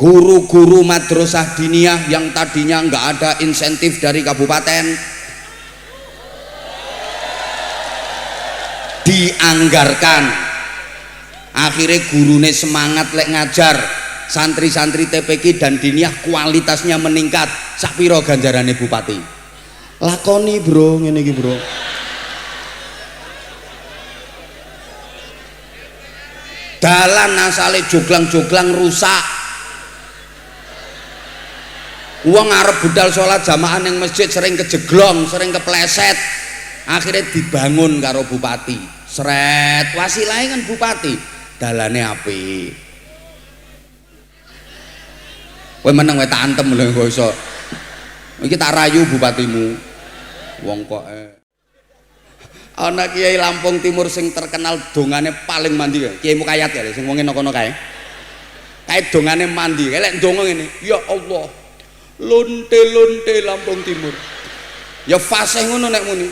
guru-guru madrasah diniyah yang tadinya nggak ada insentif dari kabupaten dianggarkan, akhirnya gurune semangat lek ngajar, santri-santri TPQ dan diniyah kualitasnya meningkat. Sapiro ganjarane bupati? Lakoni bro, ngene iki bro. Dalan asale joglang-joglang rusak, uang arep budal sholat jamaah yang masjid sering kejeglong, sering kepleset, akhirnya dibangun karo bupati. Seret wasilahnya kan bupati, dalane apik. Kowe meneng wae tak antem lho kok iso. Iki tak rayu bupatimu. Wong kok ana Kiai Lampung Timur sing terkenal dongane paling mandi, Kiai Mukayat ya sing wong kono kae. Kae dongane mandi, lek ndonga ngene, ya Allah. Lonte-lonte Lampung Timur. Ya fasih ngono nek muni.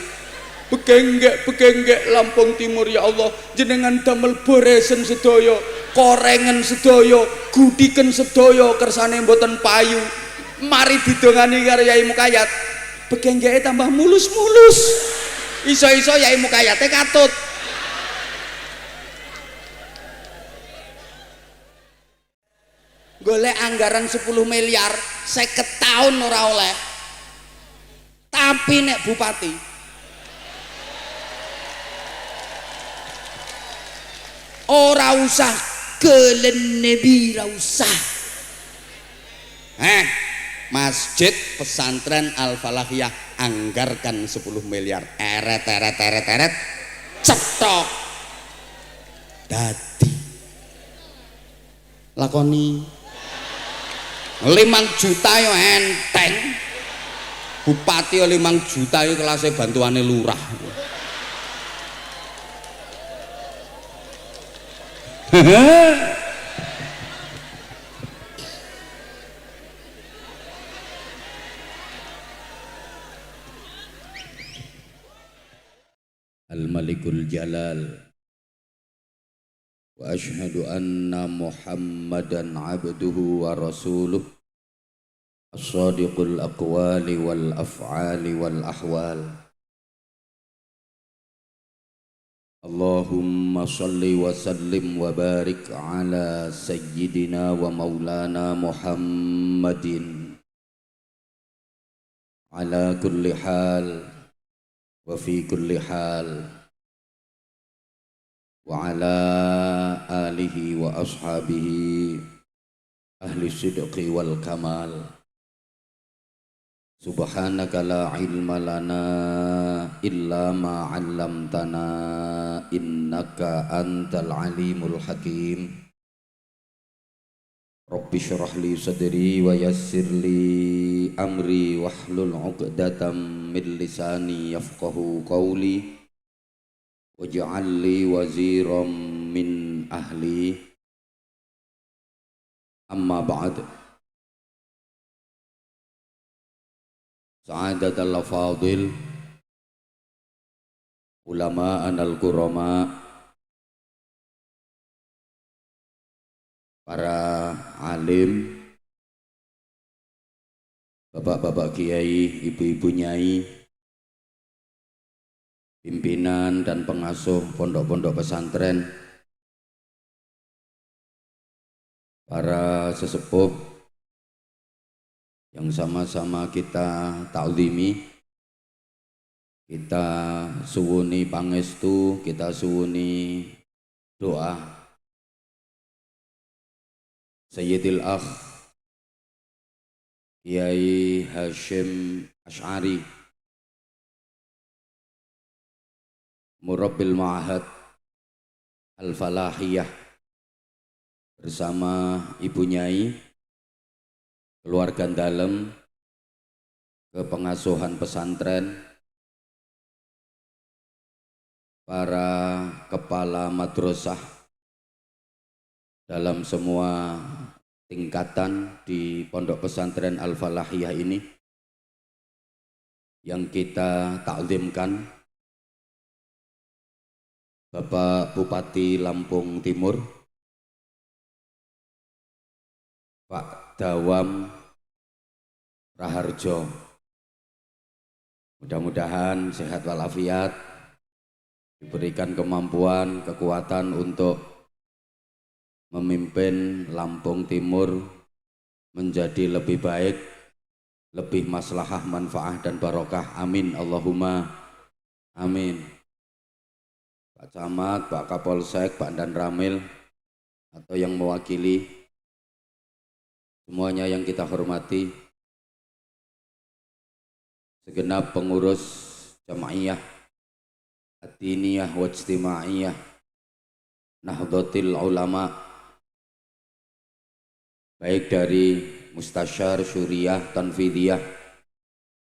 Begenggek Lampung Timur ya Allah, jenengan damel boresen sedaya, korengen sedaya, gudiken sedaya kersane mboten payu. Mari didongani karo Yai Mukayat. Begenggeke tambah mulus-mulus. Iso-iso Yai Mukayate katut. Golek anggaran 10 miliar 50 tahun ora oleh. Tapi nek bupati ora usah kelenebi, ora usah. Masjid pesantren Al-Falahiyah anggarkan 10 miliar, eret cetok dadi lakoni 5 juta yo enteng, bupati yo 5 juta yo kelasnya bantuane lurah. Al-Malikul Jalal wa ashhadu anna Muhammadan abduhu wa rasuluh as-sadiqul aqwali wal af'ali wal ahwal. Allahumma salli wa sallim wa barik ala sayyidina wa maulana Muhammadin ala kulli hal wa fi kulli hal wa ala alihi wa ashabihi ahli sidqi wal kamal. Subhanaka la ilma lana illa ma 'allamtana innaka antal alimul hakim. Rabbi syrah li sadri wa yassir li amri wahlul 'uqdatam min lisani yafqahu qawli waj'al li waziran min ahli. Amma ba'd. Sa'adatul afadil ulama anal kurama, para alim, bapak-bapak kiai, ibu-ibu nyai, pimpinan dan pengasuh pondok-pondok pesantren, para sesepuh yang sama-sama kita ta'zimi, kita suwuni pangestu, kita suwuni doa Sayyidil Akh Kiai Hashim Asy'ari, Murabbil Ma'had Al-Falahiyah, bersama Ibu Nyai, keluarga dalam, kepengasuhan pesantren, para kepala madrasah dalam semua tingkatan di pondok pesantren Al-Falahiyah ini yang kita takzimkan, Bapak Bupati Lampung Timur, Pak Dawam Raharjo. Mudah-mudahan sehat walafiat, diberikan kemampuan, kekuatan untuk memimpin Lampung Timur menjadi lebih baik, lebih maslahah, manfaah dan barokah. Amin Allahumma amin. Pak Camat, Pak Kapolsek, Pak Dan Ramil atau yang mewakili, semuanya yang kita hormati, segenap pengurus Jamaiyah Ad-Diniyah wa Ijtimaiyah Nahdlatul Ulama, baik dari Mustasyar, Syuriah, Tanfidiyah,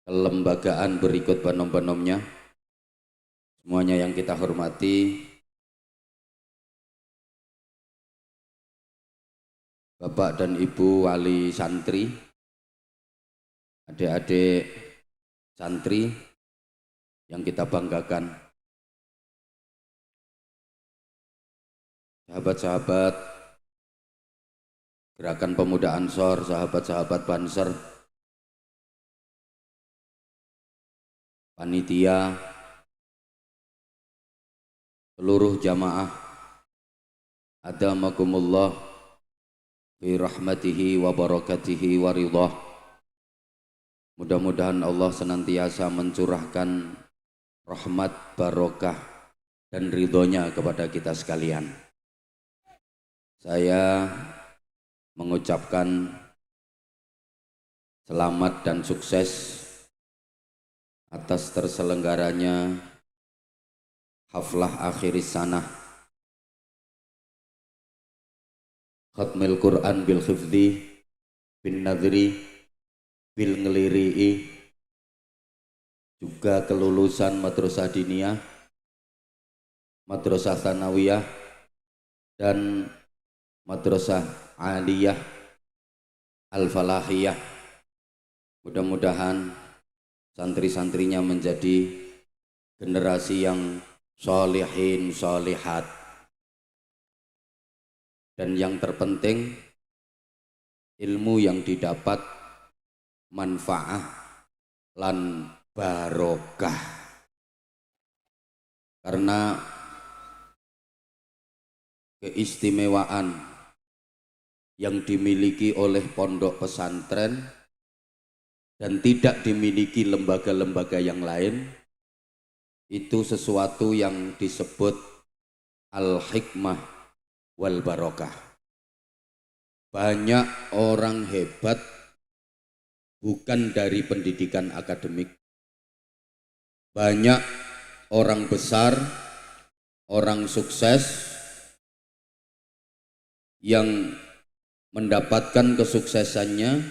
kelembagaan berikut penom-penomnya, semuanya yang kita hormati, Bapak dan Ibu wali santri, adik-adik santri yang kita banggakan, sahabat-sahabat Gerakan Pemuda Ansor, sahabat-sahabat Banser, panitia, seluruh jamaah, adamakumullah bi rahmatihi wa barakatihi wa ridhah. Mudah-mudahan Allah senantiasa mencurahkan rahmat, barokah dan ridhonya kepada kita sekalian. Saya mengucapkan selamat dan sukses atas terselenggaranya haflah akhiris sanah Khatmil Quran bil Khifdi bin Nadri bil Ngeliri'i, juga kelulusan Madrasah Diniyah, Madrasah Tsanawiyah dan Madrasah Aliyah Al-Falahiyah. Mudah-mudahan santri-santrinya menjadi generasi yang sholihin sholihat, dan yang terpenting ilmu yang didapat manfaah lan barokah, karena keistimewaan yang dimiliki oleh pondok pesantren dan tidak dimiliki lembaga-lembaga yang lain itu sesuatu yang disebut al-hikmah wal barokah. Banyak orang hebat bukan dari pendidikan akademik, banyak orang besar, orang sukses yang mendapatkan kesuksesannya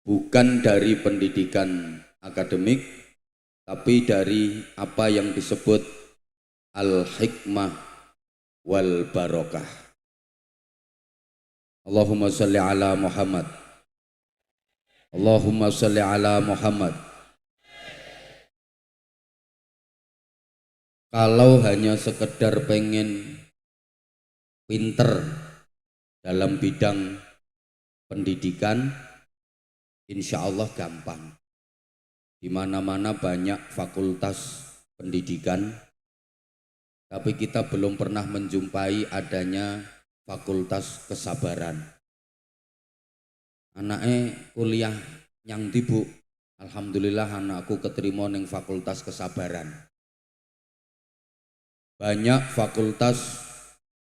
bukan dari pendidikan akademik, tapi dari apa yang disebut al-hikmah wal barokah. Allahumma salli ala Muhammad. Allahumma salli ala Muhammad. Kalau hanya sekedar pengen pinter dalam bidang pendidikan, insya Allah gampang. Di mana-mana banyak fakultas pendidikan, tapi kita belum pernah menjumpai adanya fakultas kesabaran. Anaknya kuliah yang Bu, alhamdulillah anakku keterima ning fakultas kesabaran. Banyak fakultas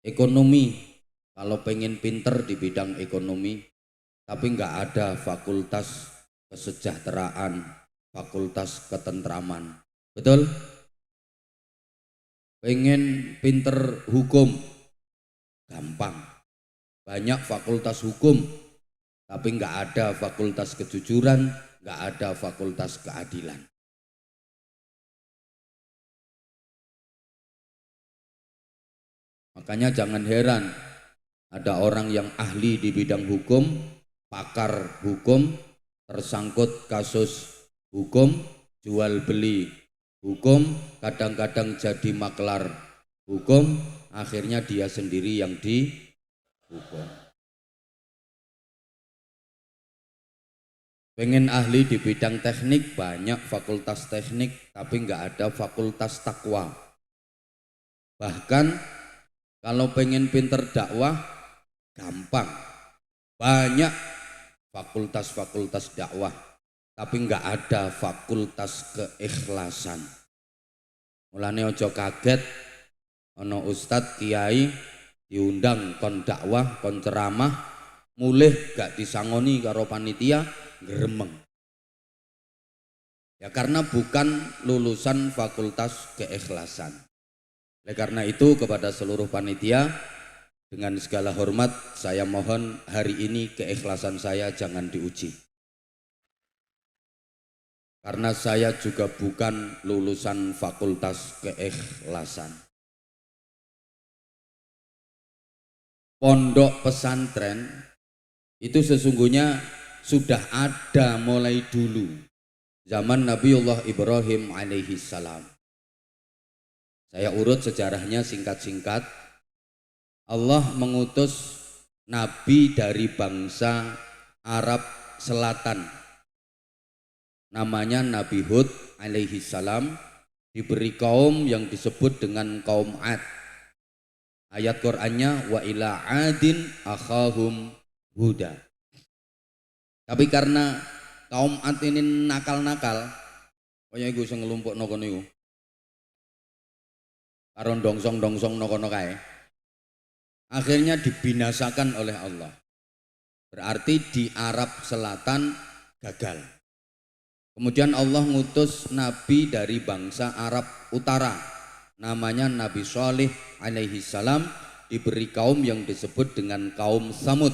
ekonomi, kalau pengen pinter di bidang ekonomi, tapi nggak ada fakultas kesejahteraan, fakultas ketentraman. Betul? Pengen pinter hukum, gampang. Banyak fakultas hukum, tapi nggak ada fakultas kejujuran, nggak ada fakultas keadilan. Makanya jangan heran ada orang yang ahli di bidang hukum, pakar hukum, tersangkut kasus hukum, jual beli hukum, kadang-kadang jadi maklar hukum, akhirnya dia sendiri yang dihukum. Pengen ahli di bidang teknik, banyak fakultas teknik, tapi nggak ada fakultas takwa. Bahkan kalau pengen pinter dakwah, gampang. Banyak fakultas-fakultas dakwah, tapi nggak ada fakultas keikhlasan. Mulane ojo kaget, ono ustadz kiai diundang kon dakwah, kon ceramah, mulih gak disangoni karo panitia, gremeng. Ya karena bukan lulusan fakultas keikhlasan. Oleh karena itu kepada seluruh panitia, dengan segala hormat saya mohon hari ini keikhlasan saya jangan diuji. Karena saya juga bukan lulusan fakultas keikhlasan. Pondok pesantren itu sesungguhnya sudah ada mulai dulu zaman Nabiullah Ibrahim alaihi salam. Saya urut sejarahnya singkat-singkat. Allah mengutus nabi dari bangsa Arab Selatan, namanya Nabi Hud alaihi salam, diberi kaum yang disebut dengan kaum Ad. Ayat Qur'annya wa ila adin akhahum huda. Tapi karena kaum Ad ini nakal-nakal, kaya iku sing ngelumpukno kono iku. Karo dongsong-dongsong kono kae. Akhirnya dibinasakan oleh Allah. Berarti di Arab Selatan gagal. Kemudian Allah ngutus nabi dari bangsa Arab Utara, namanya Nabi Shalih alaihi salam, diberi kaum yang disebut dengan kaum Samud.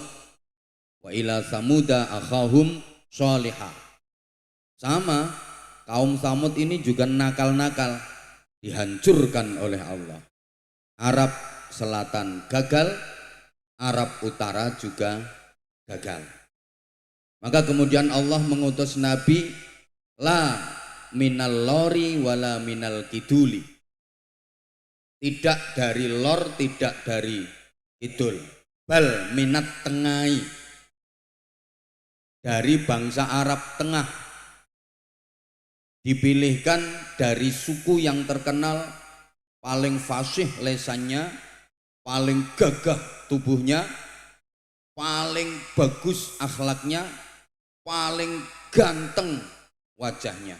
Wa ila samuda akhahum sholihah. Sama, kaum Samud ini juga nakal-nakal, dihancurkan oleh Allah. Arab Selatan gagal, Arab Utara juga gagal. Maka kemudian Allah mengutus Nabi, la minal lori wala minal kiduli. Tidak dari lor, tidak dari kidul. Bal minat tengai. Dari bangsa Arab Tengah, dipilihkan dari suku yang terkenal paling fasih lesannya, paling gagah tubuhnya, paling bagus akhlaknya, paling ganteng wajahnya.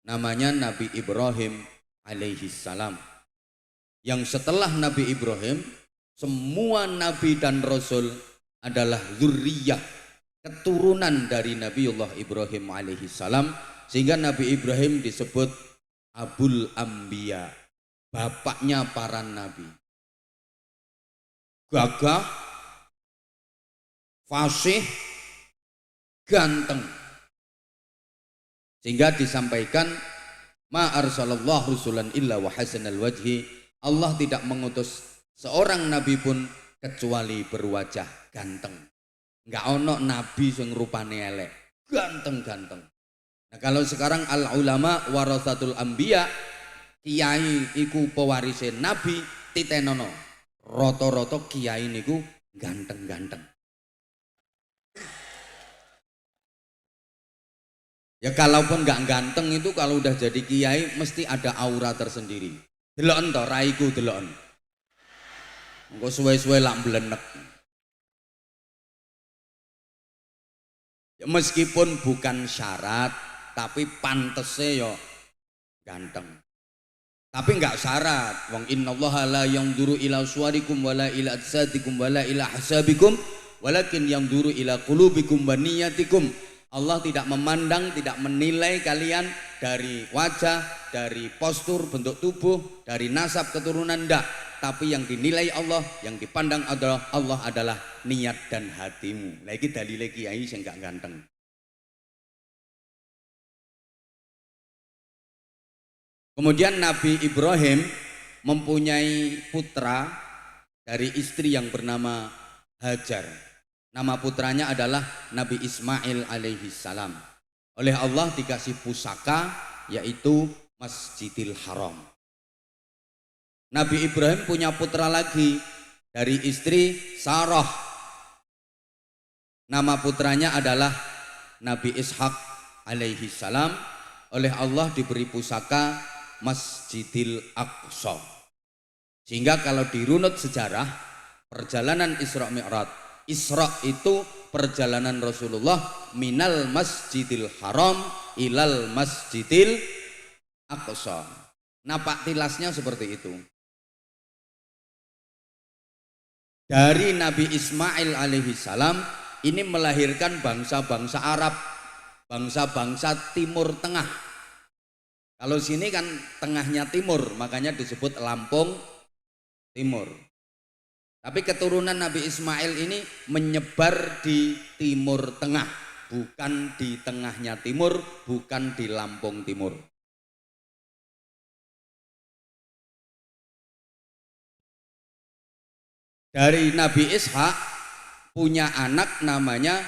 Namanya Nabi Ibrahim alaihi salam. Yang setelah Nabi Ibrahim, semua nabi dan rasul adalah zurriyah, keturunan dari Nabiullah Ibrahim alaihi salam, sehingga Nabi Ibrahim disebut Abul Anbiya, bapaknya para nabi. Gagah, fasih, ganteng. Sehingga disampaikan ma arsalallahu rusulan illa wa hasanal wajhi. Allah tidak mengutus seorang nabi pun kecuali berwajah ganteng. Enggak ono nabi sing rupane elek, ganteng-ganteng. Nah kalau sekarang al ulama warasatul anbiya, kiai iku pewarise nabi, titenono. Roto-roto kiai niku ganteng-ganteng. Ya kalaupun enggak ganteng itu, kalau udah jadi kiai mesti ada aura tersendiri. Deloken to raiku deloken. Engko suwe-suwe lak mblenek. Ya, meskipun bukan syarat, tapi pantese yo ganteng. Tapi enggak syarat. Wong innallaha la yanzuru ila suwarikum wala ila ajsadikum wala ila hasabikum walakin yanzuru ila qulubikum wa niyatikum. Allah tidak memandang, tidak menilai kalian dari wajah, dari postur, bentuk tubuh, dari nasab keturunan, enggak. Tapi yang dinilai Allah, yang dipandang adalah Allah adalah niat dan hatimu. Lagi dalile kiai sing gak ganteng. Kemudian Nabi Ibrahim mempunyai putra dari istri yang bernama Hajar. Nama putranya adalah Nabi Ismail alaihi salam. Oleh Allah dikasih pusaka, yaitu Masjidil Haram. Nabi Ibrahim punya putra lagi dari istri Sarah. Nama putranya adalah Nabi Ishak alaihi salam oleh Allah diberi pusaka Masjidil Aqsa. Sehingga kalau dirunut sejarah perjalanan Isra Mi'raj, Isra itu perjalanan Rasulullah minal Masjidil Haram ilal Masjidil Aqsa. Napak tilasnya seperti itu. Dari Nabi Ismail alaihi salam ini melahirkan bangsa-bangsa Arab, bangsa-bangsa Timur Tengah. Kalau sini kan tengahnya timur, makanya disebut Lampung Timur. Tapi keturunan Nabi Ismail ini menyebar di Timur Tengah, bukan di tengahnya timur, bukan di Lampung Timur. Dari Nabi Ishak punya anak namanya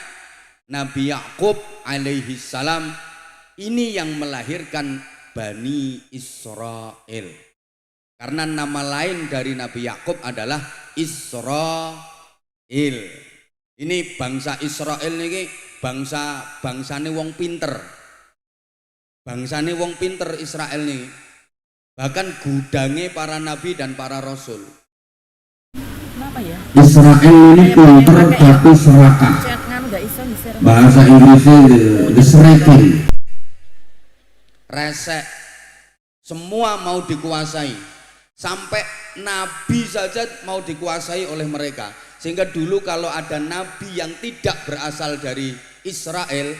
Nabi Yakub alaihi salam. Ini yang melahirkan Bani Israel. Karena nama lain dari Nabi Yakub adalah Israel. Ini bangsa Israel ini bangsane wong pinter. Bangsane wong pinter Israel ini. Bahkan gudange para nabi dan para rasul. Ya? Israel ini pinter tapi serakah. Bahasa Inggrisnya diserakin. Resek, semua mau dikuasai, sampai nabi saja mau dikuasai oleh mereka. Sehingga dulu kalau ada nabi yang tidak berasal dari Israel,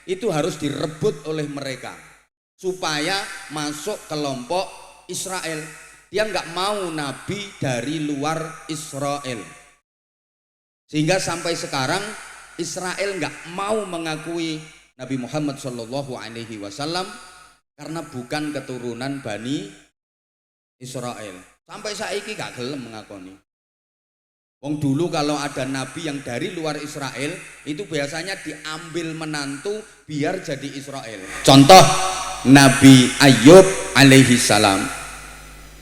itu harus direbut oleh mereka supaya masuk kelompok Israel. Dia nggak mau nabi dari luar Israel. Sehingga sampai sekarang Israel nggak mau mengakui Nabi Muhammad Shallallahu Alaihi Wasallam karena bukan keturunan Bani Israel. Sampai saiki gak gelem mengakoni. Wong dulu kalau ada nabi yang dari luar Israel itu biasanya diambil menantu biar jadi Israel. Contoh Nabi Ayub alaihi salam.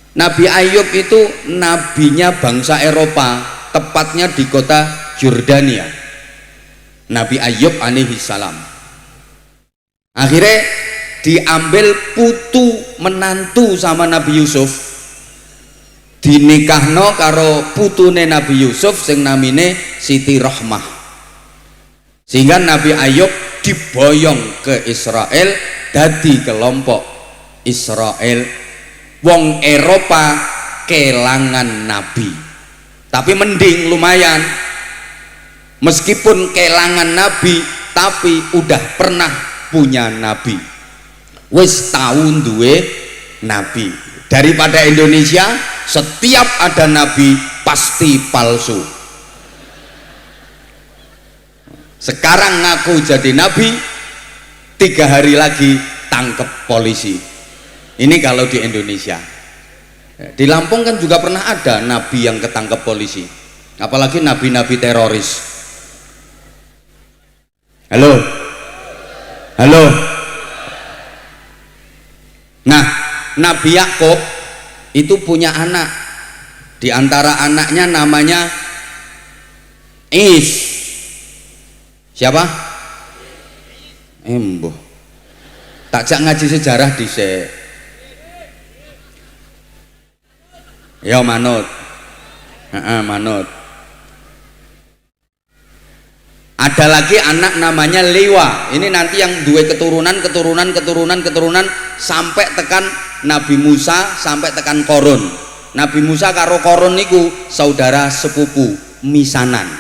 Nabi Ayub itu nabinya bangsa Eropa, tepatnya di kota Jordania. Nabi Ayub alaihi salam. Akhirnya diambil putu menantu sama Nabi Yusuf, dinikahno karo putune Nabi Yusuf sing namine Siti Rahmah. Sehingga Nabi Ayub diboyong ke Israel dadi kelompok Israel. Wong Eropa kelangan nabi, tapi mending lumayan, meskipun kelangan nabi tapi udah pernah punya nabi, wis tahun duwe nabi. Daripada Indonesia setiap ada nabi pasti palsu. Sekarang ngaku jadi nabi, 3 hari lagi tangkep polisi. Ini kalau di Indonesia. Di Lampung kan juga pernah ada nabi yang ketangkep polisi, apalagi nabi-nabi teroris. Halo, halo. Nah, Nabi Yakub itu punya anak. Di antara anaknya namanya Is. Siapa? Embo. Takjak ngaji sejarah dhisik. Ya manut. Manut. Ada lagi anak namanya Lewa. Ini nanti yang dua keturunan sampai tekan Nabi Musa, sampai tekan Korun. Nabi Musa karo Korun niku saudara sepupu misanan.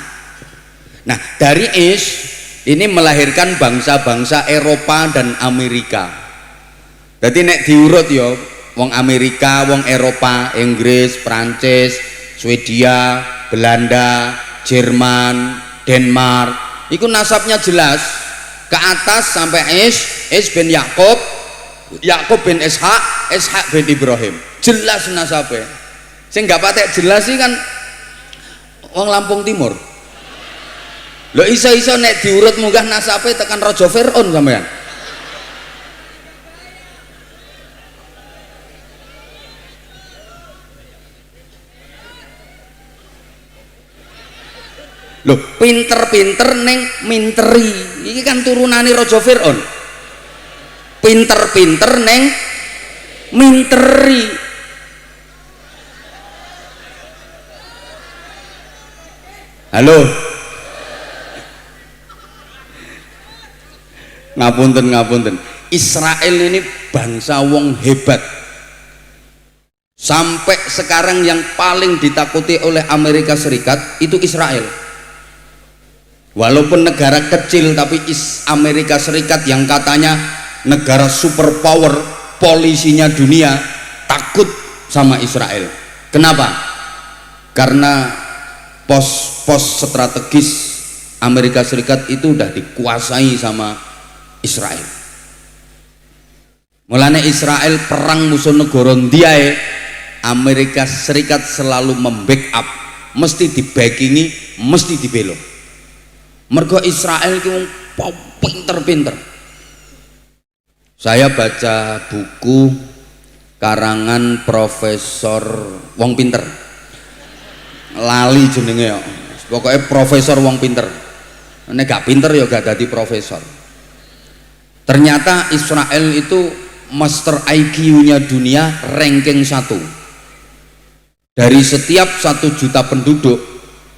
Nah, dari Is ini melahirkan bangsa-bangsa Eropa dan Amerika. Jadi nek diurut ya, wong Amerika, wong Eropa, Inggris, Prancis, Swedia, Belanda, Jerman, Denmark, itu nasabnya jelas ke atas sampai Is bin Yakub, Yakub bin Ishak, Ishak bin Ibrahim, jelas nasabnya. Sing gak patek jelas sih kan wong Lampung Timur. Lo iso-iso nek diurut munggah nasabnya tekan Raja Fir'aun sampean. Loh, pinter-pinter neng minteri. Ini kan turunane Raja Fir'aun. Pinter-pinter neng minteri. Halo. Ngapunten. Israel ini bangsa wong hebat. Sampai sekarang yang paling ditakuti oleh Amerika Serikat itu Israel. Walaupun negara kecil, tapi Amerika Serikat yang katanya negara superpower, polisinya dunia, takut sama Israel. Kenapa? Karena pos-pos strategis Amerika Serikat itu udah dikuasai sama Israel. Mulane Israel perang musuh negara ndiae, Amerika Serikat selalu membackup, mesti dibackingi, mesti dibelo. Mergo Israel itu pinter-pinter. Saya baca buku karangan Profesor wong pinter, lali jenenge ya, pokoknya Profesor wong pinter. Nek gak pinter ya gak dadi profesor. Ternyata Israel itu master IQ-nya dunia, ranking 1. Dari setiap 1 juta penduduk,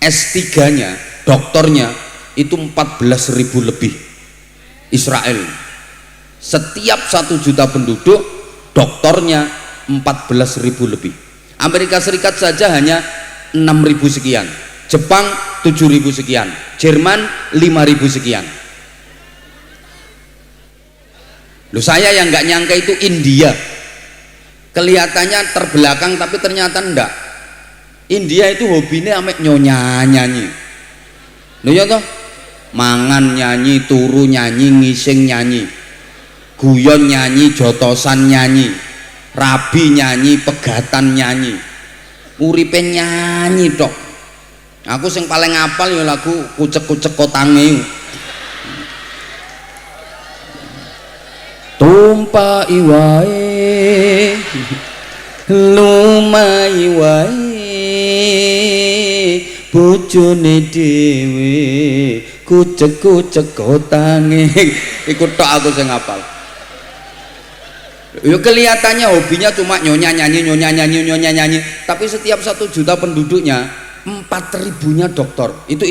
S3-nya, doktornya itu 14.000 lebih. Israel setiap 1 juta penduduk, doktornya 14.000 lebih. Amerika Serikat saja hanya 6.000 sekian, Jepang 7.000 sekian, Jerman 5.000 sekian. Loh, saya yang nggak nyangka itu India. Kelihatannya terbelakang tapi ternyata enggak. India itu hobinya amek nyanyi. Loh ya toh, mangan nyanyi, turu nyanyi, ngising nyanyi, guyon nyanyi, jotosan nyanyi, rabi nyanyi, pegatan nyanyi, uripe nyanyi dok. Aku sing paling apal ya lagu kucek-kucek kotange. Tumpai wae lumai wae bojone dhewe kucek-kucek kotange. Iku tok aku sing hafal. Ya kelihatannya hobinya cuma nyonya nyanyi, tapi setiap 1 juta penduduknya 4.000-nya doktor. Itu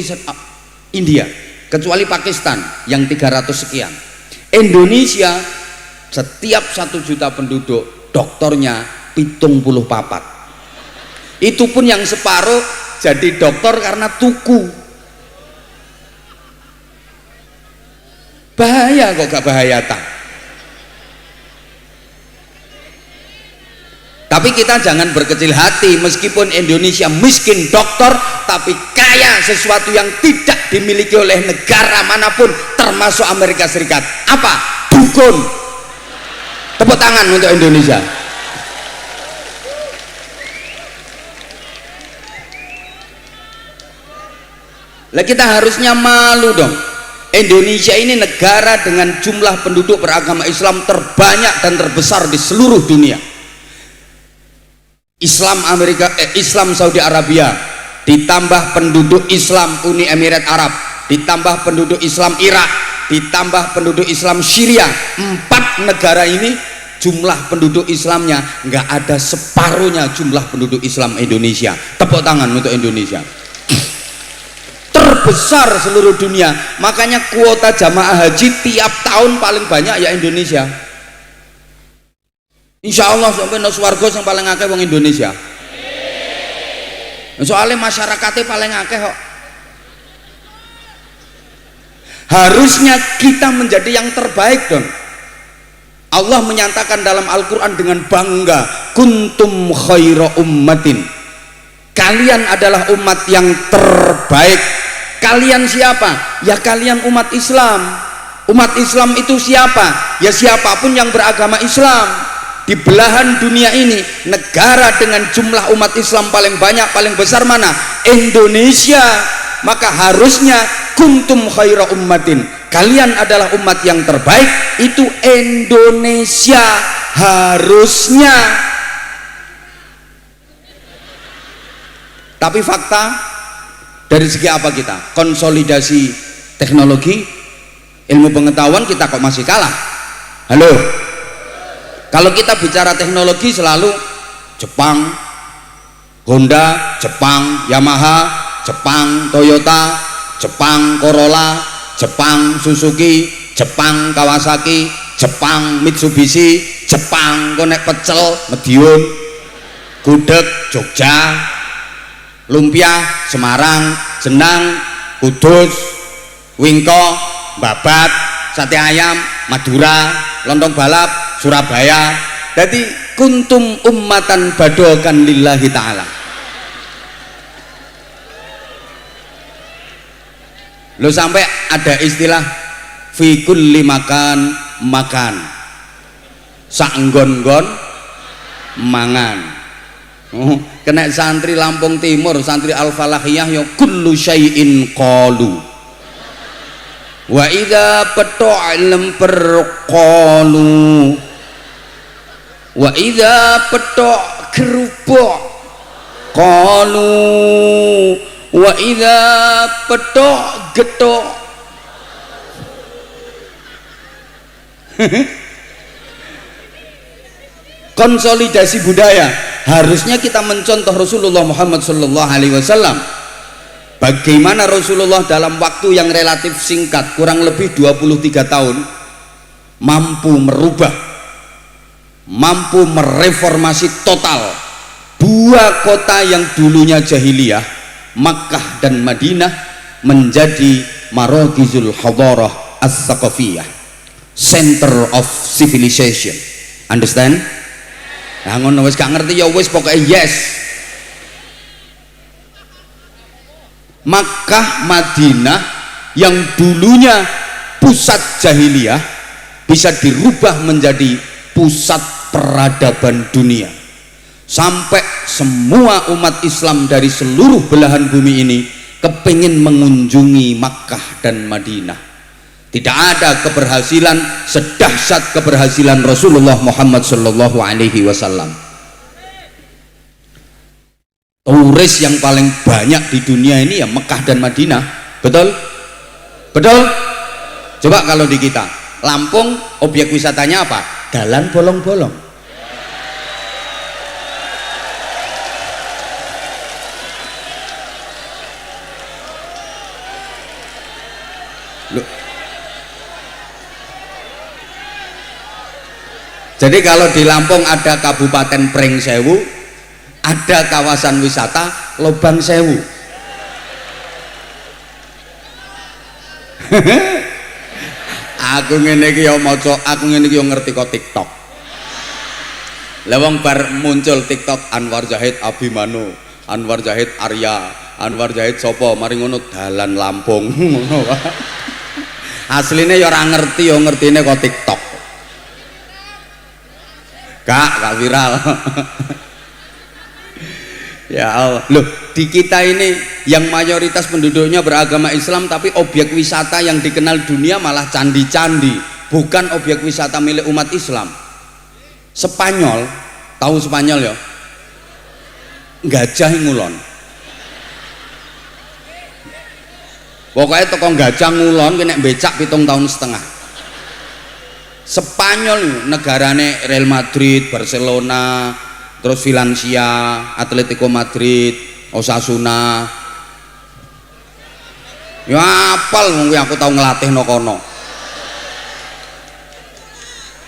India, kecuali Pakistan yang 300 sekian. Indonesia setiap 1 juta penduduk dokternya 74. Itu pun yang separuh jadi dokter karena tuku. Bahaya kok gak bahaya tak? Tapi kita jangan berkecil hati, meskipun Indonesia miskin dokter, tapi kaya sesuatu yang tidak dimiliki oleh negara manapun termasuk Amerika Serikat. Apa? Dukun. Tepuk tangan untuk Indonesia. Lah kita harusnya malu dong. Indonesia ini negara dengan jumlah penduduk beragama Islam terbanyak dan terbesar di seluruh dunia. Islam Saudi Arabia, ditambah penduduk Islam Uni Emirat Arab, ditambah penduduk Islam Irak, ditambah penduduk Islam Syria. 4 negara ini jumlah penduduk Islamnya nggak ada separuhnya jumlah penduduk Islam Indonesia. Tepuk tangan untuk Indonesia. Terbesar seluruh dunia, makanya kuota jamaah haji tiap tahun paling banyak ya Indonesia. Insya Allah sampai nang swarga yang paling akeh wong Indonesia. Soalnya masyarakatnya paling akeh kok. Harusnya kita menjadi yang terbaik dong. Allah menyatakan dalam Al-Quran dengan bangga, kuntum khaira ummatin, kalian adalah umat yang terbaik. Kalian siapa? Ya kalian umat Islam. Umat Islam itu siapa? Ya siapapun yang beragama Islam. Di belahan dunia ini, negara dengan jumlah umat Islam paling banyak, paling besar mana? Indonesia. Maka harusnya kuntum khaira ummatin, kalian adalah umat yang terbaik. Itu Indonesia harusnya. Tapi fakta Dari segi apa kita? Konsolidasi teknologi, ilmu pengetahuan kita kok masih kalah. Halo. Kalau kita bicara teknologi selalu Jepang, Honda, Jepang, Yamaha, Jepang, Toyota, Jepang, Corolla, Jepang, Suzuki, Jepang, Kawasaki, Jepang, Mitsubishi, Jepang, konek pecel, Medion, gudeg, Jogja, lumpia, Semarang, Jenang, Kudus, Wingko, Babat, sate ayam, Madura, lontong balap, Surabaya. Jadi kuntum ummatan badokan lillahi ta'ala. Lo sampai ada istilah fi kulli makan makan, saenggon-gon mangan. Kena santri Lampung Timur, santri Al-Falahiyah yo kullu syai'in qalu. Wa idza petok lemper qalu. Wa idza petok kerupuk qalu. Wa idza petok getok. Konsolidasi budaya, harusnya kita mencontoh Rasulullah Muhammad sallallahu alaihi wasallam. Bagaimana Rasulullah dalam waktu yang relatif singkat, kurang lebih 23 tahun, mampu merubah, mampu mereformasi total dua kota yang dulunya jahiliyah, Makkah dan Madinah, menjadi Marokizul Hadarah As-Saqafiyah, Center of Civilization. Understand? Nah, ngono wis gak ngerti ya wis pokoknya yes. Makkah, Madinah yang dulunya pusat jahiliyah bisa dirubah menjadi pusat peradaban dunia. Sampai semua umat Islam dari seluruh belahan bumi ini kepingin mengunjungi Makkah dan Madinah. Tidak ada keberhasilan sedahsyat keberhasilan Rasulullah Muhammad sallallahu alaihi wasallam. Turis yang paling banyak di dunia ini ya Mekah dan Madinah. Betul? Betul? Coba kalau di kita Lampung, objek wisatanya apa? Dalan bolong-bolong. Loh. Jadi kalau di Lampung ada Kabupaten Pringsewu, ada kawasan wisata Lobang Sewu. Aku ngene iki ya maca, aku ngene iki ya ngerti kok TikTok. Lah wong bar muncul TikTok Anwar Zahid Abimano, Anwar Zahid Arya, Anwar Zahid sapa, mari ngono dalan Lampung ngono. Asline ya ora ngerti, ya ngertine kok TikTok. Gak viral. Ya Allah. Loh, di kita ini yang mayoritas penduduknya beragama Islam, tapi objek wisata yang dikenal dunia malah candi-candi, bukan objek wisata milik umat Islam. Spanyol, tahu Spanyol ya? Gajah ngulon. Pokoknya toko gajah ngulon kena becak 7 tahun setengah. Spanyol negarane Real Madrid, Barcelona, terus Valencia, Atletico Madrid, Osasuna. Ya apal wong aku tahu ngelatih no kono.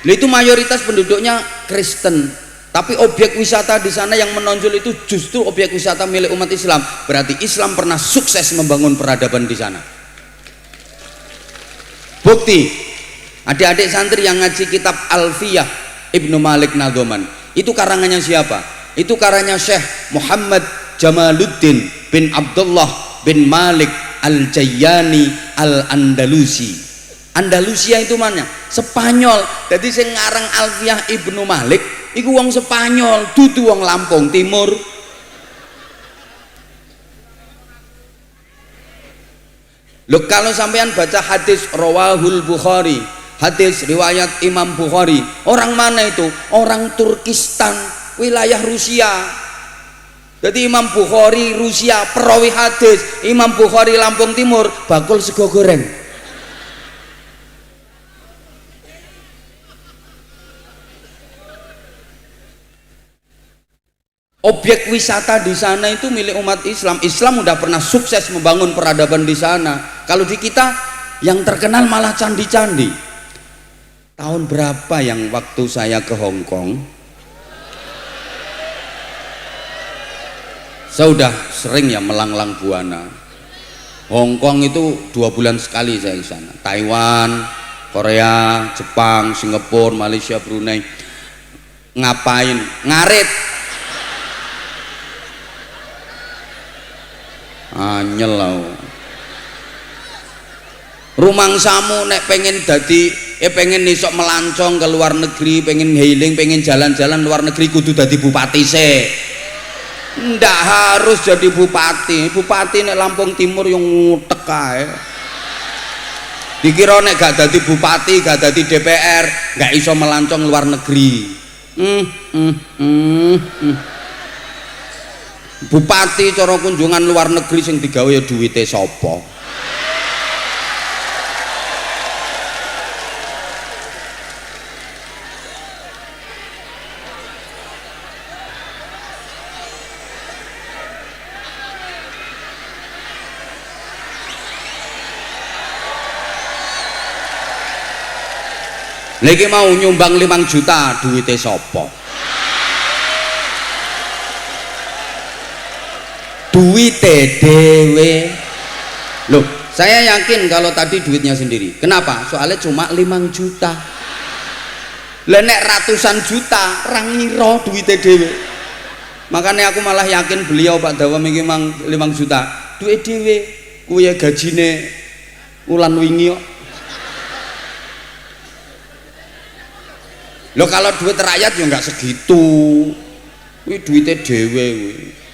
Itu mayoritas penduduknya Kristen, tapi objek wisata di sana yang menonjol itu justru objek wisata milik umat Islam. Berarti Islam pernah sukses membangun peradaban di sana. Bukti, adik-adik santri yang ngaji kitab Alfiyah Ibnu Malik Nadhoman, itu karangannya siapa? Itu karangannya Syekh Muhammad Jamaluddin bin Abdullah bin Malik Al-Jayyani Al-Andalusi. Andalusia itu mana? Spanyol. Jadi sing ngarang Alfiyah Ibnu Malik iku wong Spanyol, dudu wong Lampung Timur. Loh, kalau sampean baca hadis Rawahul Bukhari, hadis riwayat Imam Bukhari, orang mana itu? Orang Turkistan, wilayah Rusia. Jadi Imam Bukhari Rusia perawi hadis, Imam Bukhari Lampung Timur bakul sego goreng. Objek wisata di sana itu milik umat Islam. Islam udah pernah sukses membangun peradaban di sana. Kalau di kita yang terkenal malah candi-candi. Tahun berapa yang waktu saya ke Hong Kong? Saya udah sering ya melanglang buana. Hong Kong itu 2 bulan sekali saya ke sana. Taiwan, Korea, Jepang, Singapura, Malaysia, Brunei. Ngapain? Ngarit. Anyel lah. Rumangsamu nek pengen pengen isok melancong ke luar negeri, pengen healing, pengen jalan-jalan luar negeri kudu dadi bupati sih. Ndak harus jadi bupati. Bupati nek Lampung Timur yang ngutek ae. Dikira nek gak dadi bupati, gak dadi DPR, gak iso melancong luar negeri. Bupati cara kunjungan luar negeri sing digawe ya duwite sapa? Lagi mau nyumbang 5 juta duwite sapa? Duwite dhewe. Loh, saya yakin kalau tadi duitnya sendiri. Kenapa? Soalnya cuma 5 juta. Lah nek ratusan juta ra ngira duwite dhewe. Makanya aku malah yakin beliau Pak Dawam iki mang 5 juta. Duit dhewe kuwi gajine wulan wingi kok. Loh kalau duit rakyat ya nggak segitu. Kuwi duitnya dhewe kuwi.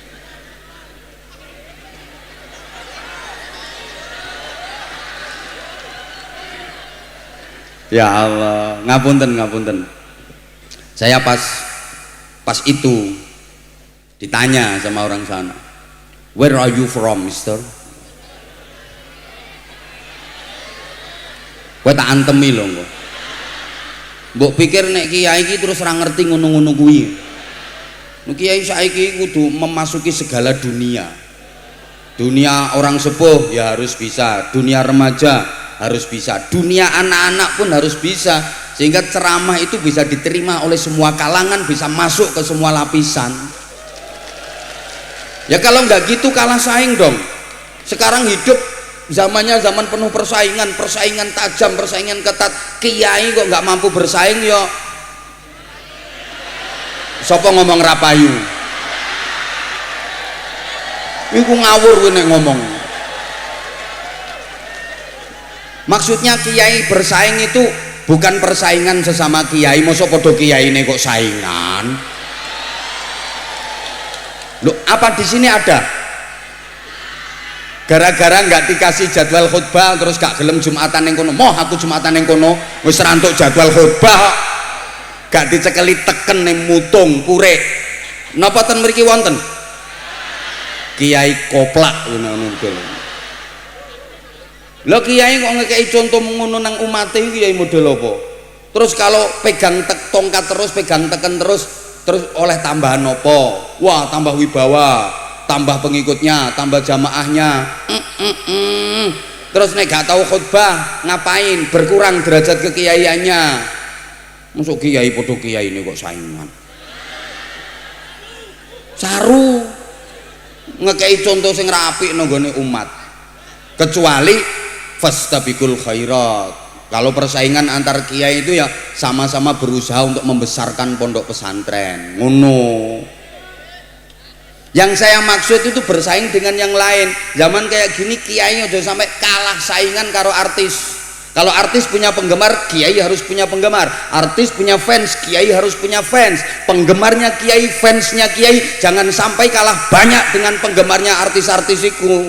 Ya Allah, ngapunten. Saya pas itu ditanya sama orang sana, "Where are you from, Mister?" Kowe tak antemi lho kok. Mbok pikir nek kiai iki terus ora ngerti ngono-ngono kuwi. Nek kiai saiki kudu memasuki segala dunia. Dunia orang sepuh ya harus bisa, dunia remaja harus bisa, dunia anak-anak pun harus bisa, sehingga ceramah itu bisa diterima oleh semua kalangan, bisa masuk ke semua lapisan. Ya kalau nggak gitu kalah saing dong. Sekarang hidup zamannya zaman penuh persaingan tajam, persaingan ketat. Kiai kok nggak mampu bersaing yo. Sopo ngomong rapayu? Iku ngawur kowe nek ngomong. Maksudnya kiai bersaing itu bukan persaingan sesama kiai, mosok podo kiai ini kok saingan. Loh, apa di sini ada? Gara-gara nggak dikasih jadwal khutbah terus gak gelem Jumatan yang kono. Moh aku Jumatan yang kono wis rantuk jadwal khutbah. Gak dicekeli teken ning mutung pure. Napa ten mriki wonten? Kiai koplak ngono kuwi. Lho kiai kok ngekeki contoh ngono nang umate iki kiai model apa? Terus kalau pegang tongkat terus, pegang teken terus oleh tambahan apa? Wah, tambah wibawa, tambah pengikutnya, tambah jamaahnya. Terus nek gak tahu khutbah ngapain? Berkurang derajat kekiaiannya. Masuk kiai podo kiai ini kok saingan. Saru ngekei contoh sing rapi nanggone umat. Kecuali fastabiqul khairat. Kalau persaingan antar kiai itu ya sama-sama berusaha untuk membesarkan pondok pesantren. Ngono. Yang saya maksud itu bersaing dengan yang lain. Zaman kayak gini kiai udah sampai kalah saingan karo artis. Kalau artis punya penggemar, kiai harus punya penggemar. Artis punya fans, kiai harus punya fans. Penggemarnya kiai, fansnya kiai jangan sampai kalah banyak dengan penggemarnya artis-artis iku.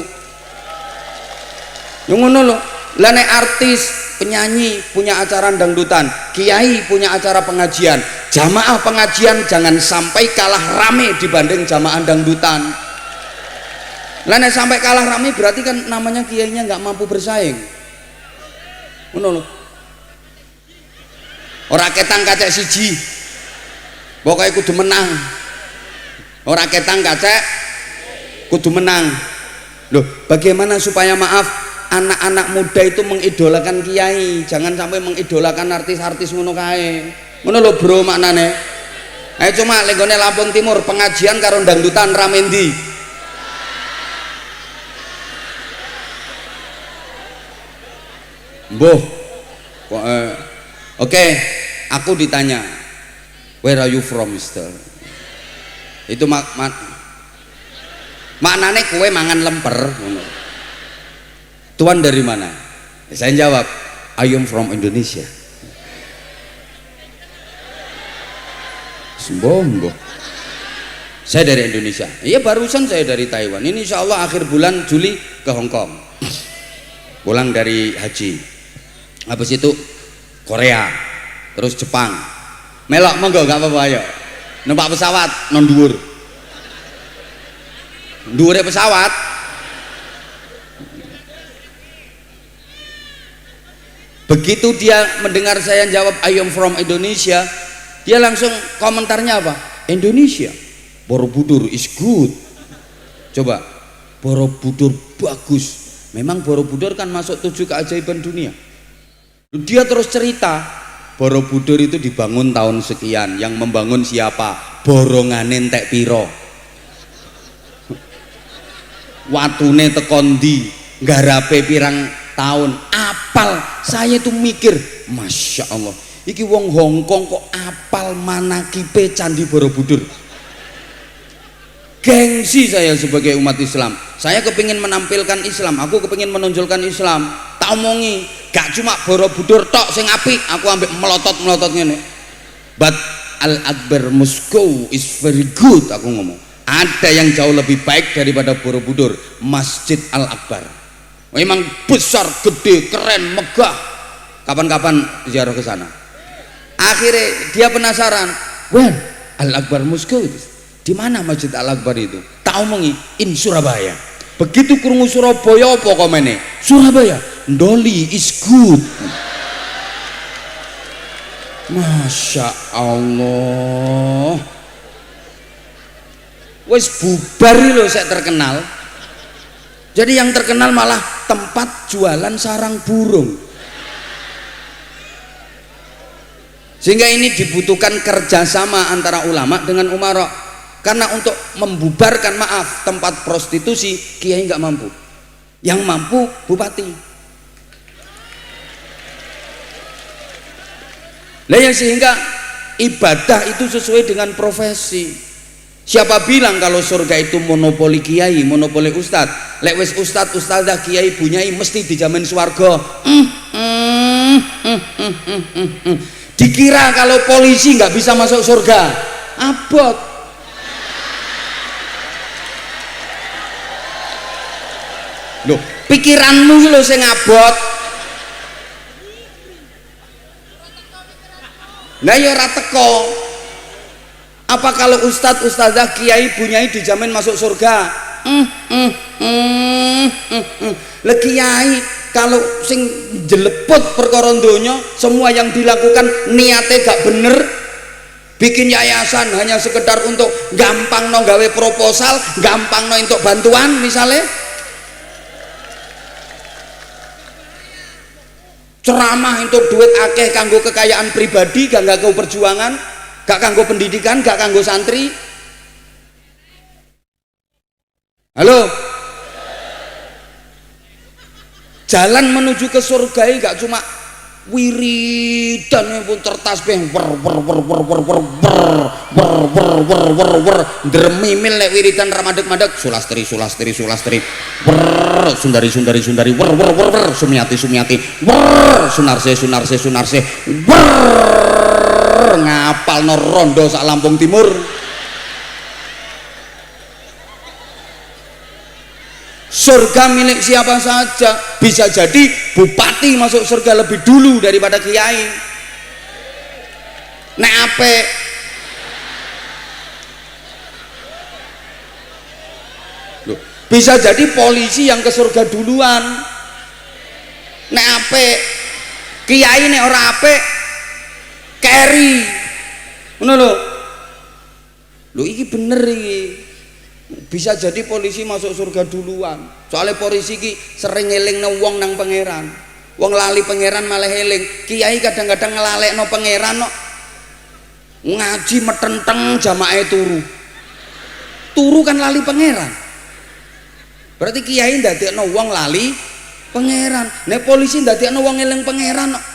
Yang ngono lho. Lah nek artis penyanyi punya acara dangdutan, kiai punya acara pengajian, jamaah pengajian jangan sampai kalah rame dibanding jamaah dangdutan. Lah nek sampai kalah rame berarti kan namanya kiainya nggak mampu bersaing. Ngono lho. Ora ketang kacek siji. Pokoke kudu menang. Ora ketang kacek kudu menang. Loh, bagaimana supaya maaf anak-anak muda itu mengidolakan kiai, jangan sampai mengidolakan artis-artis ngono kae. Ngono lho bro maknane. Ayo cuma lenggone Lampung Timur pengajian karo dangdutan rame ndi? Mbuh. Kok oke, aku ditanya, where are you from, Mister? Itu maknane kue mangan lemper ngono. Tuan dari mana? Saya jawab, I am from Indonesia. Sembonggo. Saya dari Indonesia. Iya barusan saya dari Taiwan. Ini insya Allah akhir bulan Juli ke Hong Kong. Pulang dari haji. Habis itu Korea, terus Jepang. Melok monggo gak apa-apa ayo. Numpak pesawat non dhuwur. Dhuwure pesawat. Begitu dia mendengar saya jawab I am from Indonesia, dia langsung komentarnya apa? Indonesia, Borobudur is good. Coba, Borobudur bagus. Memang Borobudur kan masuk 7 keajaiban dunia. Dia terus cerita, Borobudur itu dibangun tahun sekian. Yang membangun siapa? Borongane entek piro? Watune tekondi, garape pirang tahun, apal. Saya itu mikir, Masya Allah, iki wong Hongkong kok apal manakipe Candi Borobudur. Gengsi saya sebagai umat Islam. Saya kepingin menampilkan Islam, aku kepingin menonjolkan Islam. Tak omongi, gak cuma Borobudur tok sing apik, aku ambek melotot ngene. But Al-Akbar Moscow is very good, aku ngomong. Ada yang jauh lebih baik daripada Borobudur, Masjid Al-Akbar. Memang besar, gede, keren, megah. Kapan-kapan ziarah ke sana. Akhirnya dia penasaran, "Where Al-Akbar Moscow itu? Di mana Masjid Al-Akbar itu?" Tak omongi, in Surabaya. Begitu krungu Surabaya apa komene? Surabaya, Ndoli is good. Masya Allah. Wes bubar loh saya terkenal. Jadi yang terkenal malah tempat jualan sarang burung. Sehingga ini dibutuhkan kerjasama antara ulama dengan umara. Karena untuk membubarkan maaf tempat prostitusi kiai nggak mampu. Yang mampu bupati. Lah ya sehingga ibadah itu sesuai dengan profesi. Siapa bilang kalau surga itu monopoli kiai, monopoli ustad? Lek wis ustad, ustadzah, kiai, bunyai mesti dijamin swarga. Dikira kalau polisi nggak bisa masuk surga, abot. Loh, pikiranmu lho sing abot. Nah ya ora teko. Apa kalau ustadz, ustadzah, kiai, bunyai dijamin masuk surga? Lah kiai kalau sing jeleput perkara donya, semua yang dilakukan niatnya gak bener, bikin yayasan hanya sekedar untuk gampang no gawe proposal, gampang no untuk bantuan misalnya, ceramah untuk duit akeh kanggo kekayaan pribadi, gak kanggo perjuangan, gak kanggo pendidikan, gak kanggo santri. Halo, jalan menuju ke surga gak cuma wiridan pun tertasbih dremimil lek wiridan ramadek-madek sulastri sulastri sulastri sundari sundari sundari sumiati sumiati sunarse sunarse sunarse ngapal no rondo sak Lampung Timur surga milik siapa saja. Bisa jadi bupati masuk surga lebih dulu daripada kiai. Nek ape loh, bisa jadi polisi yang ke surga duluan. Nek ape kiai nek ora ape keri. Ngono lho. Lho iki bener iki. Bisa jadi polisi masuk surga duluan. Soalnya polisi ki sering ngelingno wong nang pangeran. Wong lali pangeran malah eling. Kiai kadang-kadang ngelalekno pangeran kok. Ngaji metenteng jamaah turu. Turu kan lali pangeran. Berarti kiai ndadekno wong lali pangeran. Nek polisi ndadekno wong eling pangeran kok.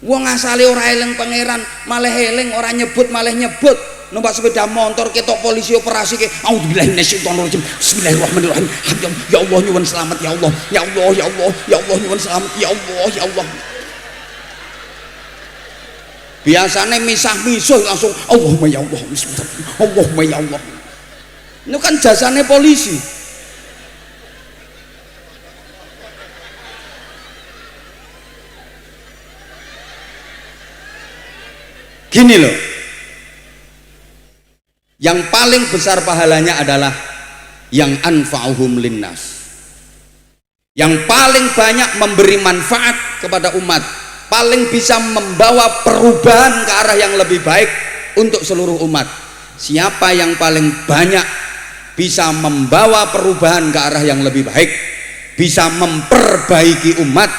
Wong asale ora eling pangeran, malah eling, ora nyebut malah nyebut. Numpak sepeda motor ketok polisi operasi ke auzubillahi minasyaitonirrajim bismillahirrahmanirrahim ya Allah nyuwun selamat ya Allah ya Allah ya Allah ya Allah nyuwun selamat ya Allah ya Allah. Biasanya misah-misuh langsung Allahumma ya Allah Allahumma ya Allah. Itu kan jasanya polisi. Gini loh, yang paling besar pahalanya adalah yang anfa'uhum linnas, yang paling banyak memberi manfaat kepada umat, paling bisa membawa perubahan ke arah yang lebih baik untuk seluruh umat. Siapa yang paling banyak bisa membawa perubahan ke arah yang lebih baik, bisa memperbaiki umat,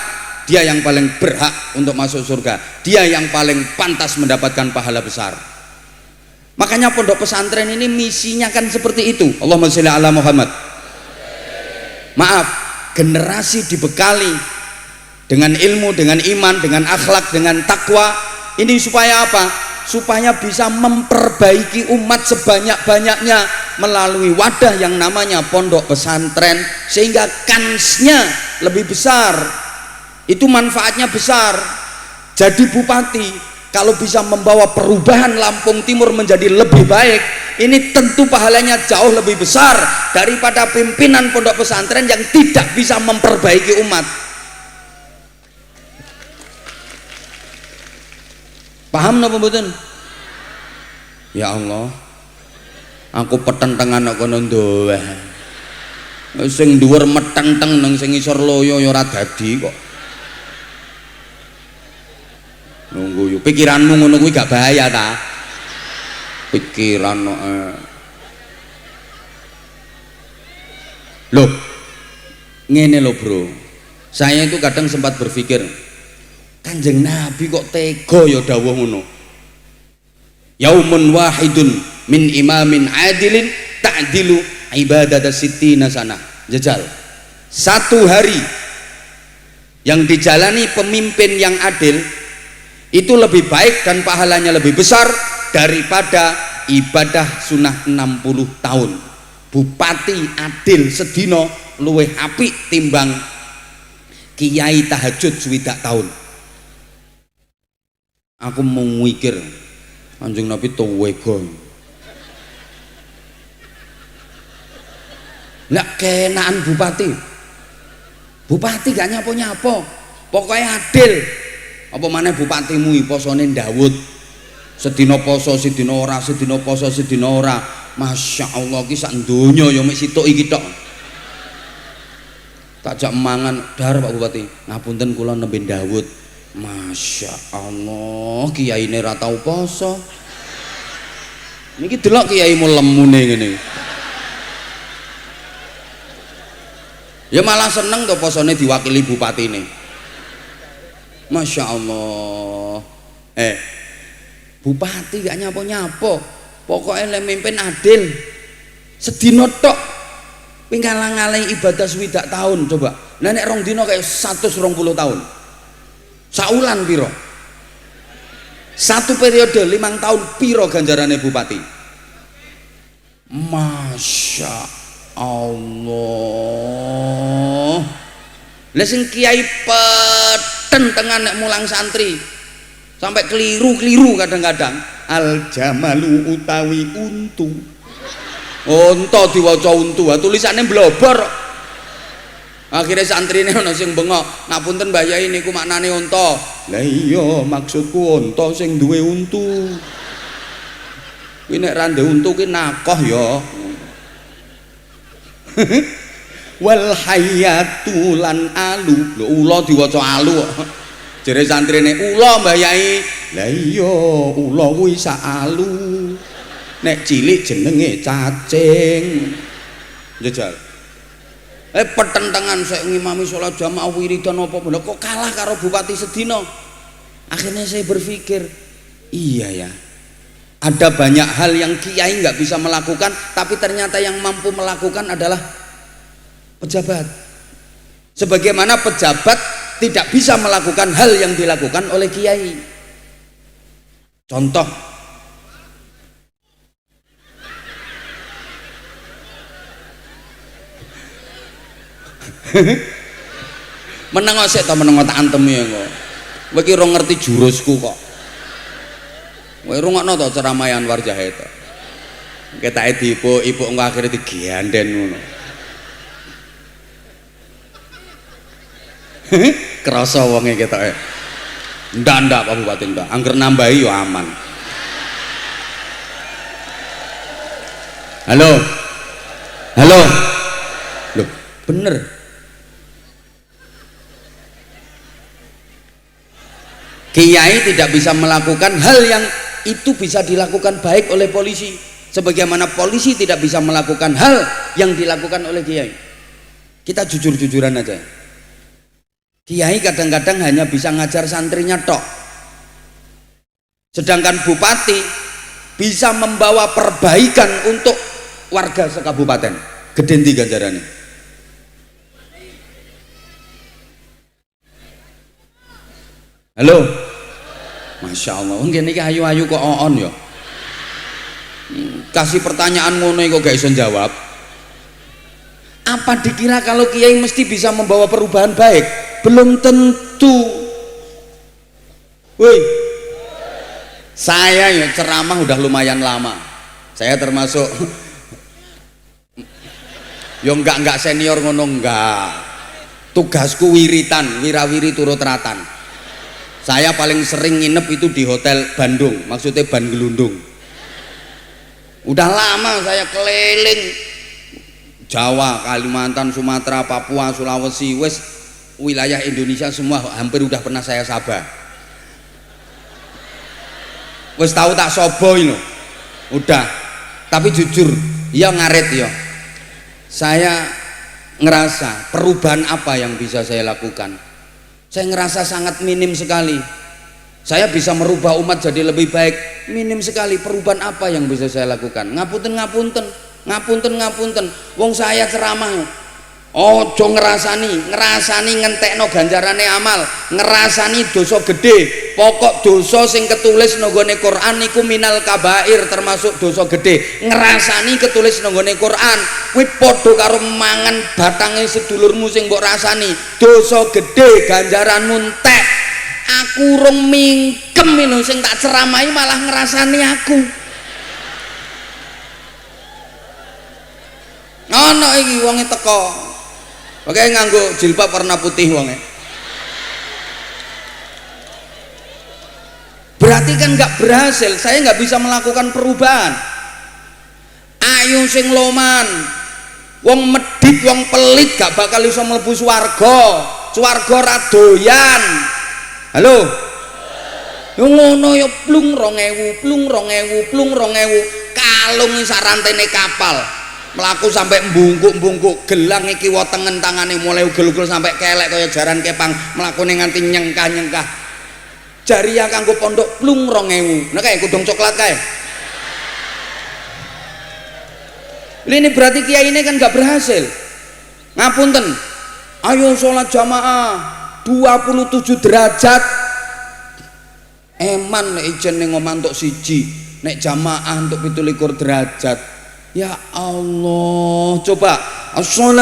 dia yang paling berhak untuk masuk surga, dia yang paling pantas mendapatkan pahala besar. Makanya pondok pesantren ini misinya kan seperti itu. Allahumma sholli ala Muhammad. Maaf, generasi dibekali dengan ilmu, dengan iman, dengan akhlak, dengan takwa. Ini supaya apa? Supaya bisa memperbaiki umat sebanyak-banyaknya melalui wadah yang namanya pondok pesantren, sehingga kansnya lebih besar. Itu manfaatnya besar. Jadi bupati kalau bisa membawa perubahan Lampung Timur menjadi lebih baik, ini tentu pahalanya jauh lebih besar daripada pimpinan pondok pesantren yang tidak bisa memperbaiki umat. Paham napa mboten? Ya Allah, aku petentengan kok kono ndowe. Sing dhuwur metenteng nang sing isor loyo ya ora dadi kok. Nunggu yuk, pikiranmu ngono kuwi gak bahaya ta? Pikiran loh, ngene loh bro, saya itu kadang sempat berpikir, Kanjeng Nabi kok tega ya dawuh ngono. Yaumun wahidun min imamin adilin ta'dilu ibadata sittina sana. Jajal, satu hari yang dijalani pemimpin yang adil itu lebih baik dan pahalanya lebih besar daripada ibadah sunnah 60 tahun. Bupati adil sedino luwih apik timbang kiai tahajud swidak tahun. Aku mau mikir Kanjeng Nabi tuwega. Nggak kenaan bupati. Bupati gak nyapo-nyapo, pokoknya adil. Apa maneh bupatimu posone Daud, sedina poso sedina ora, sedina poso sedina ora. Masya Allah ki sak donya ya mek situk iki tok. Takjak mangan dar Pak Bupati, ngapunten kula nembe Daud. Masya Allah, kiyaine ra tau poso. Niki delok kiyaimu lemune ngene. Ya malah seneng to posone diwakili bupatine. Masya Allah. Bupati gak nyapo-nyapo, pokoknya le mimpin adil. Sedino tok pinggalang-alang ibadah swidak tahun. Coba nenek rong dino kayak 120 tahun. Saulan piro? Satu periode 5 tahun piro ganjarannya bupati? Masya Allah. Lah sing kiai peten tengah nek mulang santri sampai keliru kadang-kadang. Al jamalu utawi untu. Unta diwaca untu, tulisannya blobor. Akhirnya santrine ana sing bengok, ngapunten Mbah Yai niku maknane unta. Lah iya, maksudku unta sing duwe untu. Kuwi nek ra ndek untu ki nakoh ya. Wal hayatu lan alu. Lho ula diwaca alu kok. Jere santrine ula Mbah Yai. Lah iya, ula kuwi sak alu. Nek cilik jenenge cacing. Jajal. Pertentangan saya ngimami sholat jamaah wiridan apa bener kok kalah karo bupati sedina. Akhirnya saya berpikir, iya ya. Ada banyak hal yang kiai nggak bisa melakukan, tapi ternyata yang mampu melakukan adalah pejabat. Sebagaimana pejabat tidak bisa melakukan hal yang dilakukan oleh kiai. Contoh, meneng sik ta meneng tak antemi kok. Kowe iki ora ngerti jurusku kok. Kowe rungokno to ceramah Anwar Zahid to. Ketake ibu engko akhire diganden ngono. Kerasa wonge ketoke. Ndak Pak Bupati ndak. Angger nambahi yo aman. Halo. Halo. Loh, bener. Kiai tidak bisa melakukan hal yang itu bisa dilakukan baik oleh polisi, sebagaimana polisi tidak bisa melakukan hal yang dilakukan oleh kiai. Kita jujur-jujuran aja. Kiai kadang-kadang hanya bisa ngajar santrinya tok, sedangkan bupati bisa membawa perbaikan untuk warga sekabupaten. Gedenti ganjarannya. Halo. Masya Allah, mungkin ini ayu-ayu kok on ya. Kasih pertanyaan ngono kok gak iso jawab. Apa dikira kalau kiai mesti bisa membawa perubahan baik? Belum tentu. Woi, saya ya ceramah udah lumayan lama. Saya termasuk yo enggak senior ngono enggak. Tugasku wiritan, wirawiri turut ratan. Saya paling sering nginep itu di hotel Bandung, maksudnya Ban Gelundung. Udah lama saya keliling Jawa, Kalimantan, Sumatera, Papua, Sulawesi, wes wilayah Indonesia semua hampir udah pernah saya sabah. Wes tahu tak sobo ini, udah. Tapi jujur, ya ngaret ya. Saya ngerasa perubahan apa yang bisa saya lakukan. Saya ngerasa sangat minim sekali. Saya bisa merubah umat jadi lebih baik, minim sekali. Perubahan apa yang bisa saya lakukan? Ngapunten. Wong saya ceramah, ojo ngerasani ngentekno ganjarane amal, ngerasani dosa gede. Pokok dosa sing ketulis nggone Quran niku minal kabair, termasuk dosa gede. Ngerasani ketulis nggone Quran kuwi padha karo mangan batange sedulurmu sing mbok rasani. Dosa gede ganjaranmu entek. Aku urung mingkem lho sing tak ceramahi malah ngerasani aku. Ana iki wonge teko. Oke nganggo jilbab warna putih wonge. Berarti kan nggak berhasil. Saya nggak bisa melakukan perubahan. Ayo sing loman, wong medhit, wong pelit gak bakal iso mlebu swarga. Swarga ra doyan. Halo. Yo ngono yo plung 2000, plung 2000. Kalung sarantene kapal. Melaku sampai mbungkuk gelang iki wetengen tangane mulai ugel-ugel sampai kelek kaya jaran kepang mlakune nganti nyengkah-nyengkah. Jariah kanggo pondok plung 2000. Nah kae kudung coklat kae. Ini berarti kiai ini kan gak berhasil. Ngapunten. Ayo sholat jamaah 27 derajat. Eman nek ijen ning omah entuk siji, nek jamaah entuk 27 derajat. Ya Allah, coba as-salatu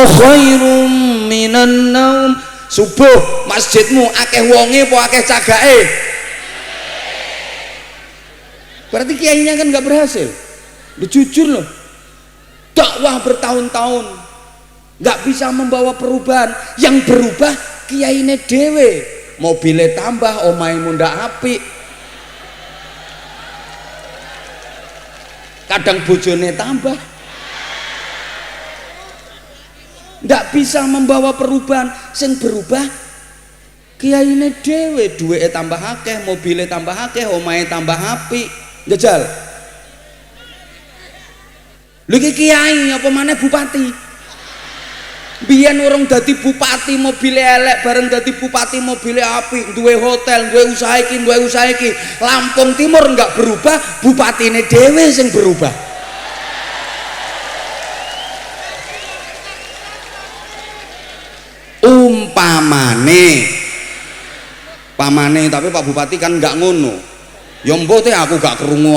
khairum minan naum. Subuh masjidmu akeh wonge apa akeh cagake? Berarti kiainya kan nggak berhasil. Lu jujur loh, dakwah bertahun-tahun nggak bisa membawa perubahan. Yang berubah kiainya dewe, mobilnya tambah, omahe munda apik, kadang bojone tambah. Nggak bisa membawa perubahan. Sing berubah kiyaine dhewe, duweke tambah akeh, mobile tambah akeh, omahe tambah apik. Njajal. Lho iki kiai apa maneh bupati. Biyen urung dadi bupati mobile elek, bareng dadi bupati mobile apik, duwe hotel, duwe usaha iki. Lampung Timur nggak berubah, bupatine dhewe sing berubah. Pamane tapi Pak Bupati kan nggak ngono. Ya mbok teh aku gak krungu.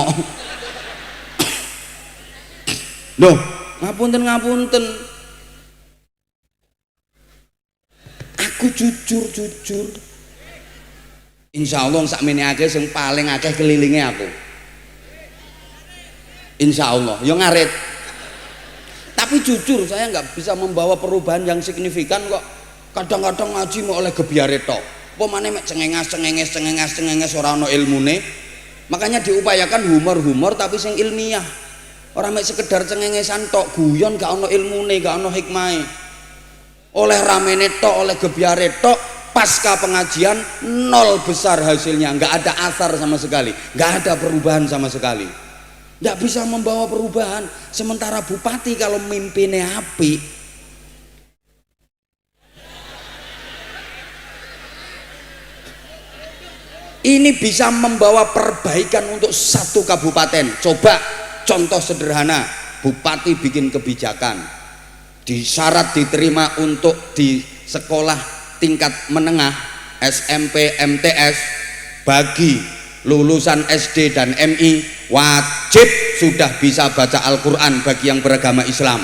Loh, ngapunten. Aku jujur. Insya Allah sakmene akeh sing paling akeh kelilinge aku. Insya Allah, yo ngarit. Tapi jujur saya nggak bisa membawa perubahan yang signifikan kok. Kadang-kadang ngaji mau oleh gebyare tok. Apa maneh mek cengenges ora ana ilmune. Makanya diupayakan humor tapi sing ilmiah. Ora mek sekedar cengengesan tok, guyon gak ana ilmune, gak ana hikmahe. Oleh ramene tok, oleh gebyare tok, pasca pengajian nol besar hasilnya, nggak ada asar sama sekali, nggak ada perubahan sama sekali. Nggak bisa membawa perubahan. Sementara bupati kalau mimpinnya api, ini bisa membawa perbaikan untuk satu kabupaten. Coba contoh sederhana, bupati bikin kebijakan, disyarat diterima untuk di sekolah tingkat menengah SMP MTS, bagi lulusan SD dan MI wajib sudah bisa baca Al-Quran bagi yang beragama Islam.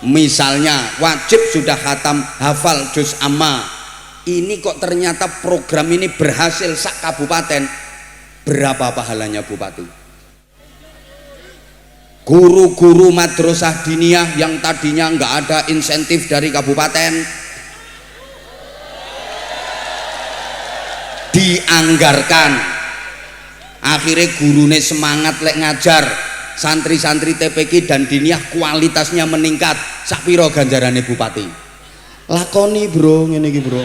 Misalnya wajib sudah khatam hafal juz amma. Ini kok ternyata program ini berhasil sak kabupaten. Berapa pahalanya bupati? Guru-guru madrasah diniyah yang tadinya nggak ada insentif dari kabupaten dianggarkan. Akhirnya gurune semangat lek ngajar, santri-santri TPQ dan diniyah kualitasnya meningkat. Sak piro ganjarane bupati? Lakoni bro, ngene iki bro.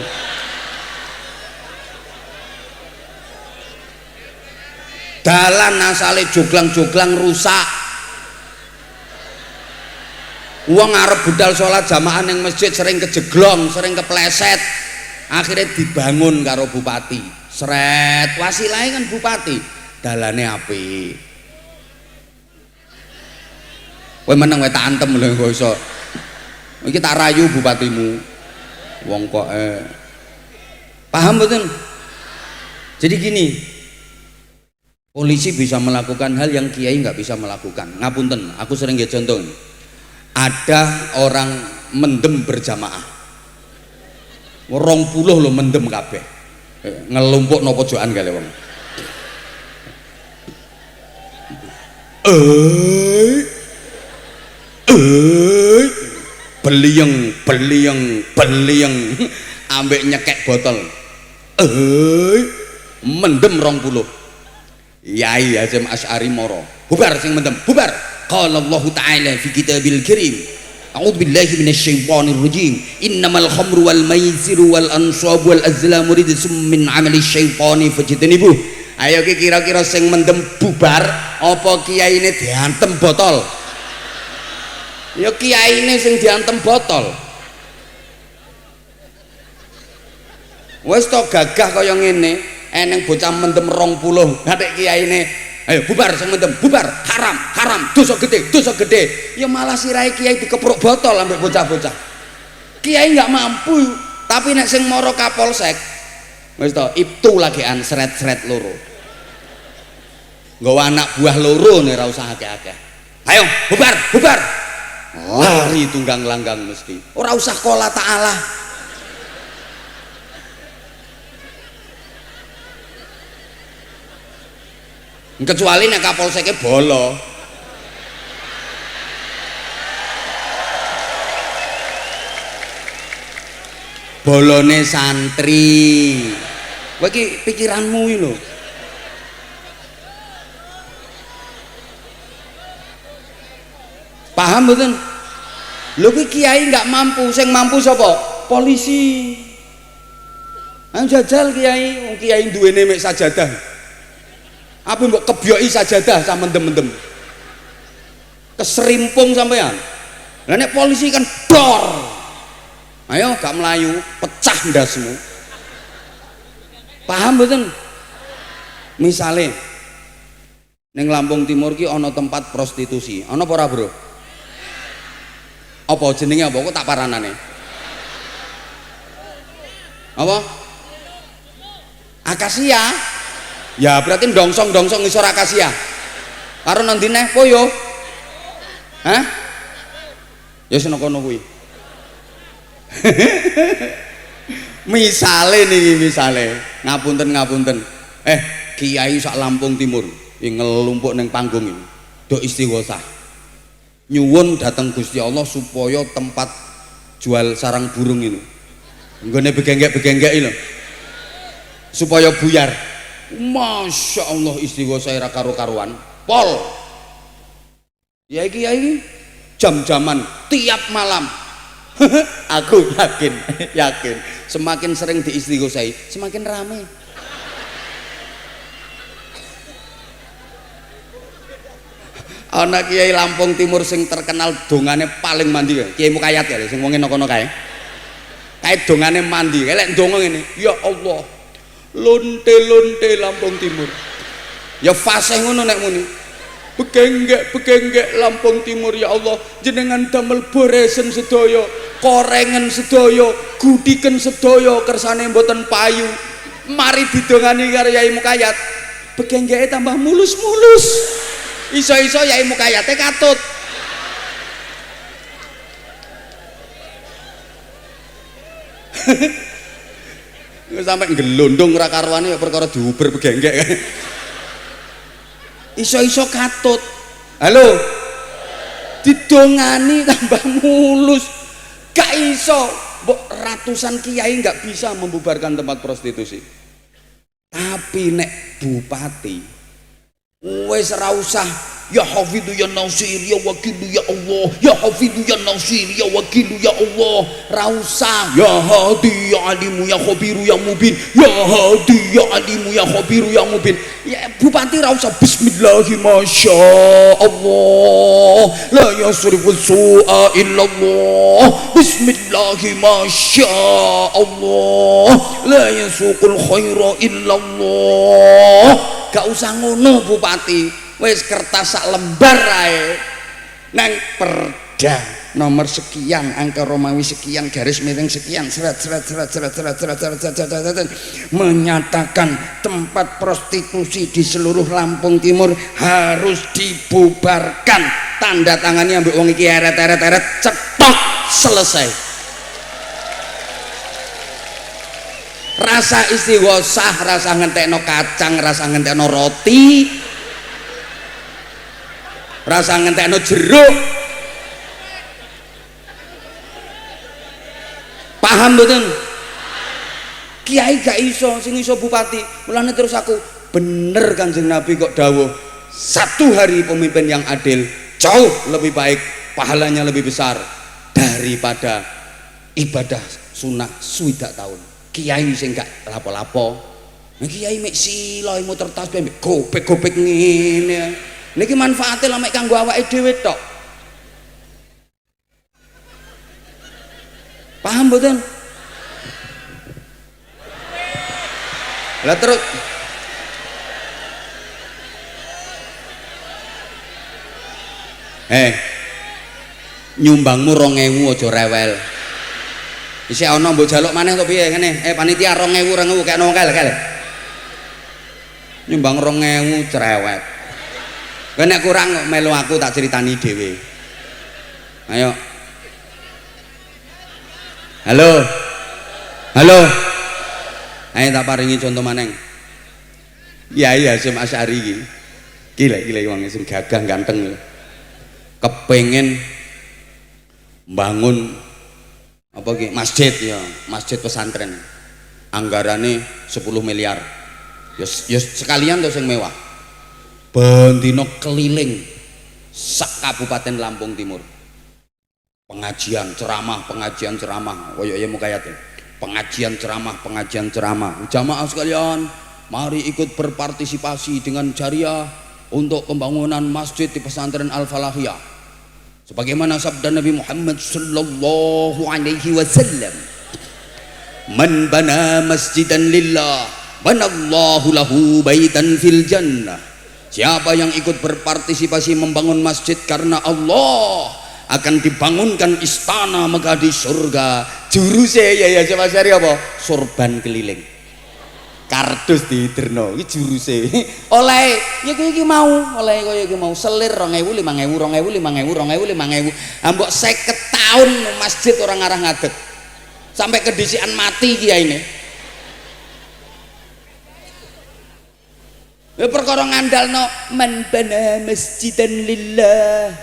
Dalan asale joglang-joglang rusak. Uang arep budal sholat jamaah yang masjid sering kejeglong, sering kepleset. Akhirnya dibangun karo bupati. Seret, wasilahnya kan bupati. Dalane apik. Kowe meneng wae tak antem lho kok iso. Iki tak rayu bupatimu. Wong kok paham betul? Jadi gini, polisi bisa melakukan hal yang kiai nggak bisa melakukan. Ngapunten, aku sering nggih contoh. Ada orang mendem berjamaah. 20 lho mendem kabeh. Ngelumpuk no pojokan kali wong. Belieng ambek nyekek botol. Mendem 20. Yai Hasyim Asy'ari moro. Bubar sing mendem, bubar. Qala Allah Ta'ala fi kitabil karim. A'udzu billahi minasyaitonir rajim. Innamal khamru wal maisiru wal ansabu wal azlamu rijsum min 'amali syaitani fajtanibuh. Ayo kira-kira sing mendem bubar apa kiyaine diantem botol? Ya kiyaine sing diantem botol. Wis to gagah kaya ngene, eneng bocah mendem 20, ngatek kiyaine, ayo bubar sing mendem, bubar, haram, dosa gede. Ya malah sirahe kiai dikepruk botol ambek bocah-bocah. Kiai nggak mampu, tapi nek sing moro Kapolsek, wis to, ibtu lagian seret-seret loro. Nggawa anak buah loro nek ora usah akeh-akeh. Ayo bubar. Lari tunggang langgang mesti. Ora usah qala ta'ala. Kecuali nek kapolseke bolo. Bolone santri. Kowe iki pikiranmu iki lho. Paham mboten? Lho kuwi kiai enggak mampu, sing mampu sapa? Polisi. Ayo jajal kiai, wong kiai duwene mek sajadah. Apa mbok kebyoki sajadah sak mendem-mendem. Keserimpung sampean. Lah nek polisi kan dor. Ayo gak melayu, pecah ndasmu. Paham mboten? Misale ning Lampung Timur ki ana tempat prostitusi. Ana apa ora, Bro? Apa jenenge apa kok tak paranane? Apa? Akasia. Ya berarti dongsong-dongsong ngisor akasia. Karo nang ndi neh poyo? Hah? Ya seno kono kuwi. Misale niki misale, ngapunten. Kiai sak Lampung Timur yang ngelumpuk neng panggung ini do istighosah nyuwun datang Gusti Allah supaya tempat jual sarang burung ini nggone begenggek ini supaya buyar. Masya Allah istighosah ira karo-karuan pol ya iki jam-jaman tiap malam. Aku yakin semakin sering diistighosahi semakin rame. Ana kiai Lampung Timur sing terkenal dongane paling mandi Kiai Mukayat ya sing wong kono kae dongane mandi lek ndonga ngene ya Allah lonte Lampung Timur ya fasih ngono nek muni begenggek Lampung Timur ya Allah jenengan damel boresen sedaya korengen sedaya gudiken sedaya kersane mboten payu mari didongani karo Yai Mukayat begenggeke tambah mulus iso-iso Yai Mukayate katut sampai ngelondong ora karuane ya perkara diuber begenggek iso-iso katut. Halo didongani tambah mulus gak iso ratusan kiai nggak bisa membubarkan tempat prostitusi tapi nek bupati wes ra usah ya hafidu ya nasir ya wakilu ya Allah ya hafidu ya nasir ya wakilu ya Allah ra usah ya hadi ya alimu ya khabiru ya mubin ya hadi ya alimu ya khabiru ya mubin ya bupati ra usah bismillahi masya Allah la yasrifu su'a illa Allah bismillahi masya Allah la yasuqul khaira illa Allah. Gak usah ngono bupati wis kertas sak lembar ae nang perda nomor sekian angka Romawi sekian garis miring sekian seret menyatakan tempat prostitusi di seluruh Lampung Timur harus dibubarkan tanda tangannya ambek wong iki eret cetok selesai. Rasa istighosah, rasa ngentekno kacang, rasa ngentekno roti, rasa ngentekno jeruk. Paham mboten? Kiai gak iso, sing iso bupati. Mulane terus aku bener Kanjeng Nabi kok dawuh, satu hari pemimpin yang adil jauh lebih baik, pahalanya lebih besar daripada ibadah sunnah swidak tahun. Kiai sing gak lapo-lapo kiai mek sila muter tasbih mek gopek-gopek ngene niki manfaate lek kanggo awake dhewe tok. Paham mboten? Lah terus nyumbangmu 2000 aja rewel. Isih ana mbok jaluk maneh to piye ngene? Panitia 2000 kekno kel. Nyumbang 2000 cerewet. Kowe nek kurang melu aku tak critani dhewe. Ayo. Halo. Ayo tak paringi contoh maneh. Yai Hasyim Asy'ari iki Gila wong sing gagah ganteng kepengen bangun apa ki masjid ya, masjid pesantren. Anggarane 10 miliar. Ya sekalian to sing mewah. Ben dina keliling sak Kabupaten Lampung Timur. Pengajian ceramah kaya ya mukayat ya. Pengajian ceramah. Jamaah sekalian, mari ikut berpartisipasi dengan jariah untuk pembangunan masjid di pesantren Al-Falahiyah. Sebagaimana sabda Nabi Muhammad sallallahu alaihi wasallam, "Man bana masjidan lillah, banallahu lahu baitan fil jannah." Siapa yang ikut berpartisipasi membangun masjid karena Allah, akan dibangunkan istana megah di surga. Juruse ya Mas Ari apa? Sorban keliling. Kardus diterno iki juruse. Oleh ya iki mau, oleh kaya iki mau selir 2000 5000. Ambok 50 tahun masjid orang ngarah ngadeg. Sampai kedisian mati kiyaine. Ya perkara ngandalno man bana masjidan lillah.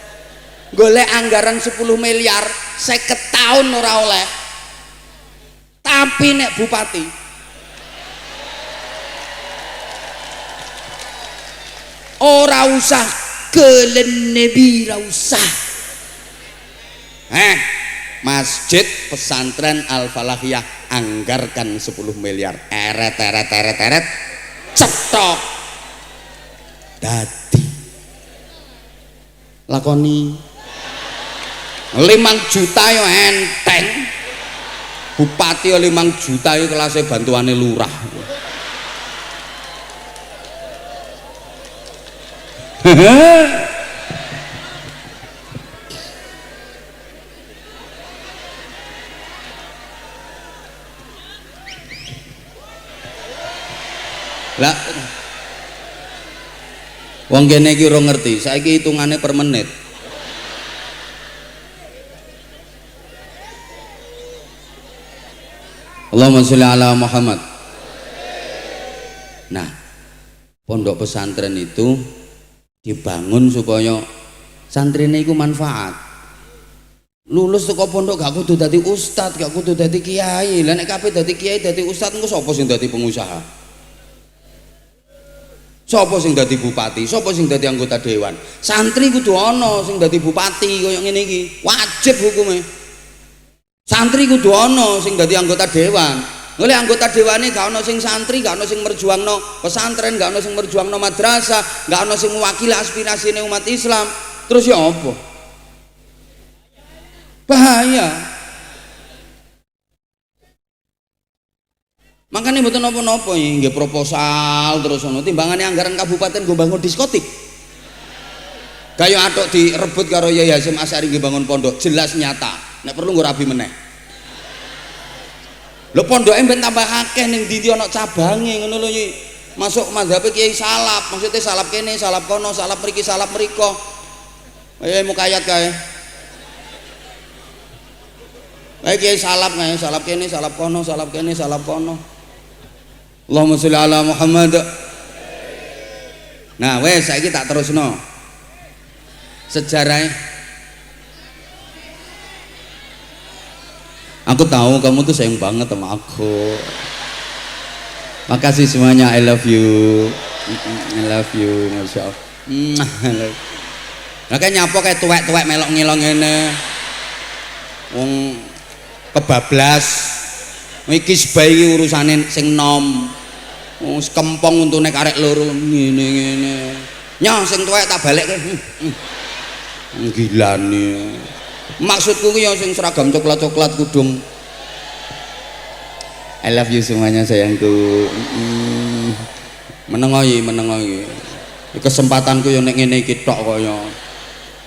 Golek anggaran 10 miliar 50 tahun ora oleh. Tapi nek bupati ora usah kelen nebi ora usah. Masjid pesantren Al-Falahiyah anggarkan 10 miliar. Eret cetok dadi lakoni 5 juta yo enteng. Bupati yo 5 juta yo kelasnya bantuane lurah. Lah wong kene iki ora ngerti, saiki hitungane per menit. Allahumma sholli ala Muhammad. Nah, pondok pesantren itu dibangun supaya santrine iku manfaat. Lulus teko pondok gak kudu dadi ustad, gak kudu dadi kiai. Lah nek kabeh dadi kiai dadi ustad engko sapa sing dadi pengusaha? Sapa sing dadi bupati? Sapa sing dadi anggota dewan? Santri kudu ana sing dadi bupati kaya ngene iki. Wajib hukume. Santri kudu ana sing dadi anggota dewan. Oleh anggota dewane gak ana sing santri, gak ana sing merjuangno pesantren, gak ana sing merjuangno madrasah, gak ana sing mewakili aspirasine umat Islam. Terus ya apa? Bahaya. Makanya mboten napa-napa nggih proposal terus ono timbangane anggaran kabupaten nggo bangun diskotik. Kaya atuk direbut karo Yai Hasyim Asy'ari nggih bangun pondok, jelas nyata. Nek perlu nggo rabi meneh. Lho pondoke ben tambah akeh ning ndi ana cabange ngono lho iki. Masuk mazhab Kiai salap, maksudnya salap kene, salap kono, salap mriki, salap mriko. Ayo mukayat kae. Ayo Kiai salap kae, salap kene, salap kono, salap kene, salap kono. Allahumma sholli ala Muhammad. Nah, wes saiki tak terusno. Sejarah. Aku tahu kamu tuh sayang banget sama aku. Makasih semuanya, I love you. I love you, Masya Allah. Nah kayak nyapo kayak tuwek-tuwek melok ngilong ngene. Wong kebablas. Iki sebae urusane sing nom. Wong kempong untune karek loro ngene. Nyah sing tuwek tak balekke. Gilane. Maksudku ki yang sing seragam coklat-coklat kudung. I love you semuanya sayangku. Menengoyi. Kesempatanku yang nek ngene iki tok kaya.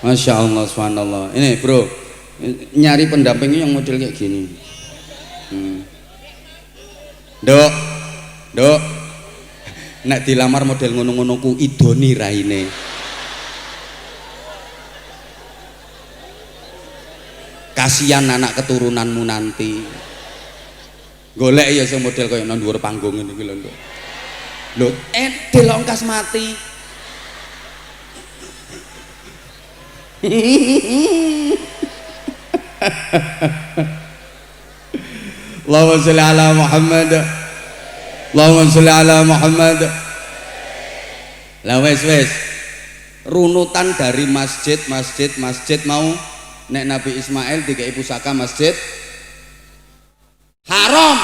Masya Allah, subhanallah. Ini bro, nyari pendampingnya yang model kayak gini. Dok. Nek dilamar model ngono-ngono ku idoni raine. Kasihan anak keturunanmu nanti. Golek ya sing model kaya nang dhuwur panggung ngene iki lho. Lho, delok kas mati. Allahumma sholli ala Muhammad. Allahumma sholli ala Muhammad. Lah wes runutan dari masjid mau nek Nabi Ismail dikai pusaka masjid haram,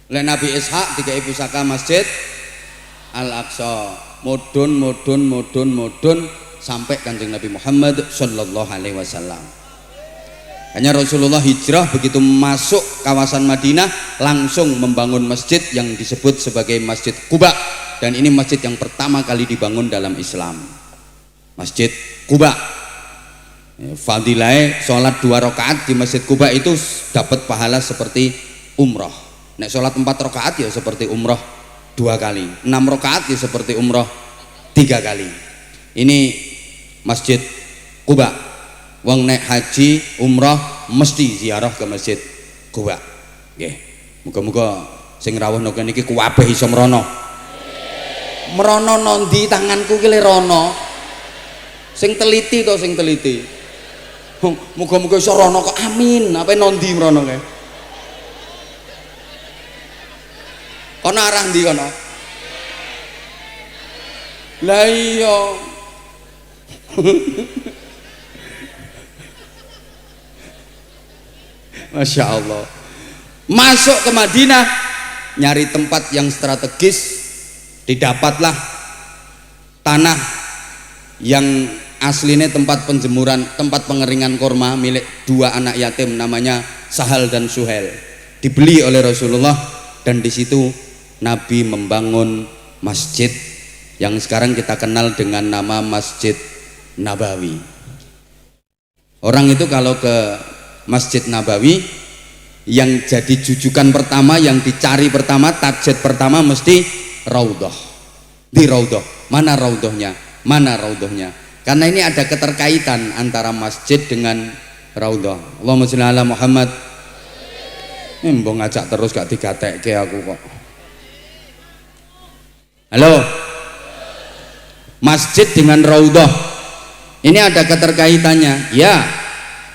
nek Nabi Ishak dikai pusaka masjid Al-Aqsa, mudun sampai Kanjeng Nabi Muhammad sallallahu alaihi wasallam. Hanya Rasulullah hijrah begitu masuk kawasan Madinah langsung membangun masjid yang disebut sebagai Masjid Quba, dan ini masjid yang pertama kali dibangun dalam Islam. Masjid Quba. Fadilahnya sholat 2 rakaat di Masjid Quba itu dapat pahala seperti umroh. Nek sholat 4 rakaat ya seperti umroh 2 kali, 6 rakaat ya seperti umroh 3 kali. Ini Masjid Quba. Wong nek haji umroh mesti ziarah ke Masjid Quba. Nggih. Muga-muga sing rawuh kene iki kuwabeh iso mrono. Mrono nondi tanganku ki le rono. Sing teliti to sing teliti. Muga-muga iso rono kok, amin. Apa nondi mrono kae? Kono arah ndi kono? Lah iya. Masya Allah. Masuk ke Madinah nyari tempat yang strategis, didapatlah tanah yang aslinya tempat penjemuran, tempat pengeringan korma milik 2 anak yatim namanya Sahal dan Suhel. Dibeli oleh Rasulullah dan di situ Nabi membangun masjid yang sekarang kita kenal dengan nama Masjid Nabawi. Orang itu kalau ke Masjid Nabawi yang jadi jujukan pertama, yang dicari pertama, target pertama mesti raudhah. Di raudhah, mana raudhahnya? Mana raudhahnya? Karena ini ada keterkaitan antara masjid dengan raudhah. Allahumma sholli ala Muhammad. Mbok ngajak terus gak digatekke aku kok. Halo. Masjid dengan raudhah. Ini ada keterkaitannya. Ya.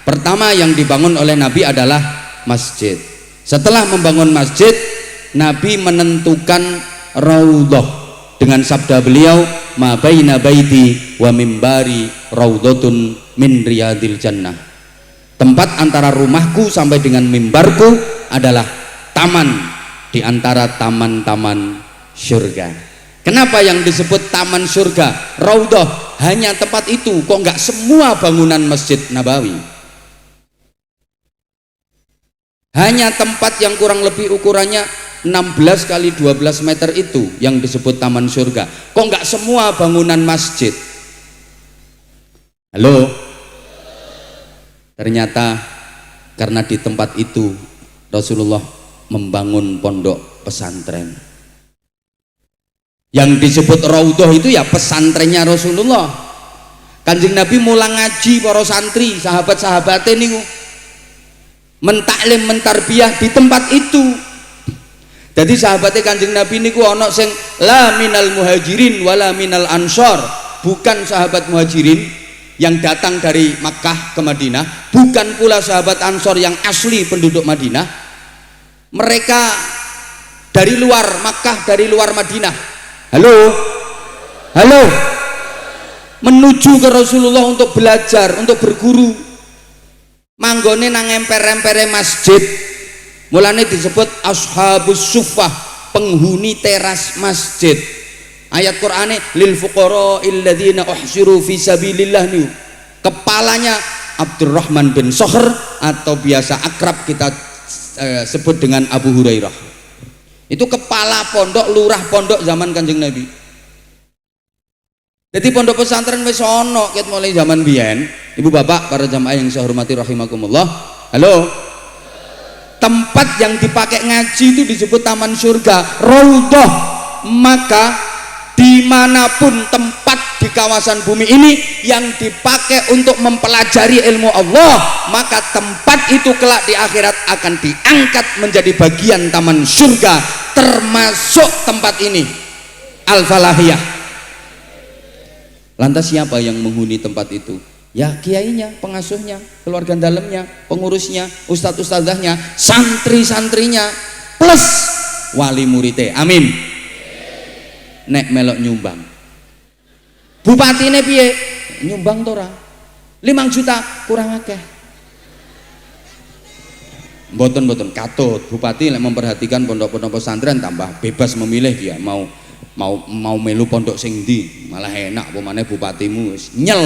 Pertama yang dibangun oleh Nabi adalah masjid. Setelah membangun masjid, Nabi menentukan raudhah dengan sabda beliau, ma baina baiti wa mimbari raudhatun min riyadil jannah. Tempat antara rumahku sampai dengan mimbarku adalah taman di antara taman-taman surga. Kenapa yang disebut taman surga? Raudhah hanya tempat itu, kok enggak semua bangunan Masjid Nabawi? Hanya tempat yang kurang lebih ukurannya 16 kali 12 meter itu yang disebut taman surga. Kok enggak semua bangunan masjid? Halo? Ternyata karena di tempat itu Rasulullah membangun pondok pesantren. Yang disebut raudhah itu ya pesantrennya Rasulullah. Kanjeng Nabi mulang ngaji para santri, sahabat-sahabatnya niku mentaklim, mentarbiyah di tempat itu. Jadi sahabatnya Kanjeng Nabi niku ana sing la minal muhajirin wala minal ansor, bukan sahabat muhajirin yang datang dari Makkah ke Madinah, bukan pula sahabat ansor yang asli penduduk Madinah. Mereka dari luar Makkah, dari luar Madinah. Halo, menuju ke Rasulullah untuk belajar, untuk berguru. Manggone nang emper-empere masjid, mulane disebut ashabus suffah, penghuni teras masjid. Ayat Qur'ane lil fuqara illadzina uhsiru fi sabilillah niku. Kepalanya Abdurrahman bin Sakhr atau biasa akrab kita sebut dengan Abu Hurairah. Itu kepala pondok, lurah pondok zaman Kanjeng Nabi. Jadi pondok pesantren wis ana ket mulai zaman biyen. Ibu bapak, para jamaah yang saya hormati rahimakumullah. Halo. Tempat yang dipakai ngaji itu disebut taman surga, raudhah. Maka dimanapun tempat di kawasan bumi ini yang dipakai untuk mempelajari ilmu Allah, maka tempat itu kelak di akhirat akan diangkat menjadi bagian taman surga, termasuk tempat ini Al-Falahiyah. Lantas siapa yang menghuni tempat itu? Ya kiainya, pengasuhnya, keluarga dalamnya, pengurusnya, ustadz-ustadzahnya, santri-santrinya, plus wali muridnya. Amin. Nek melok nyumbang, bupati ini piye? Nyumbang tora 5 juta kurang akeh. Mboten katut. Bupati lek memperhatikan pondok-pondok pesantren tambah bebas memilih dia mau melu pondok sing ndi, malah enak pemane bupatimu wis nyel.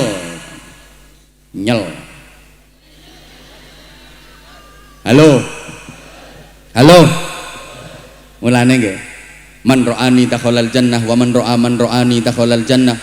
Halo mulane nggih, man ra'ani takhalal jannah wa man ra'ani takhalal jannah.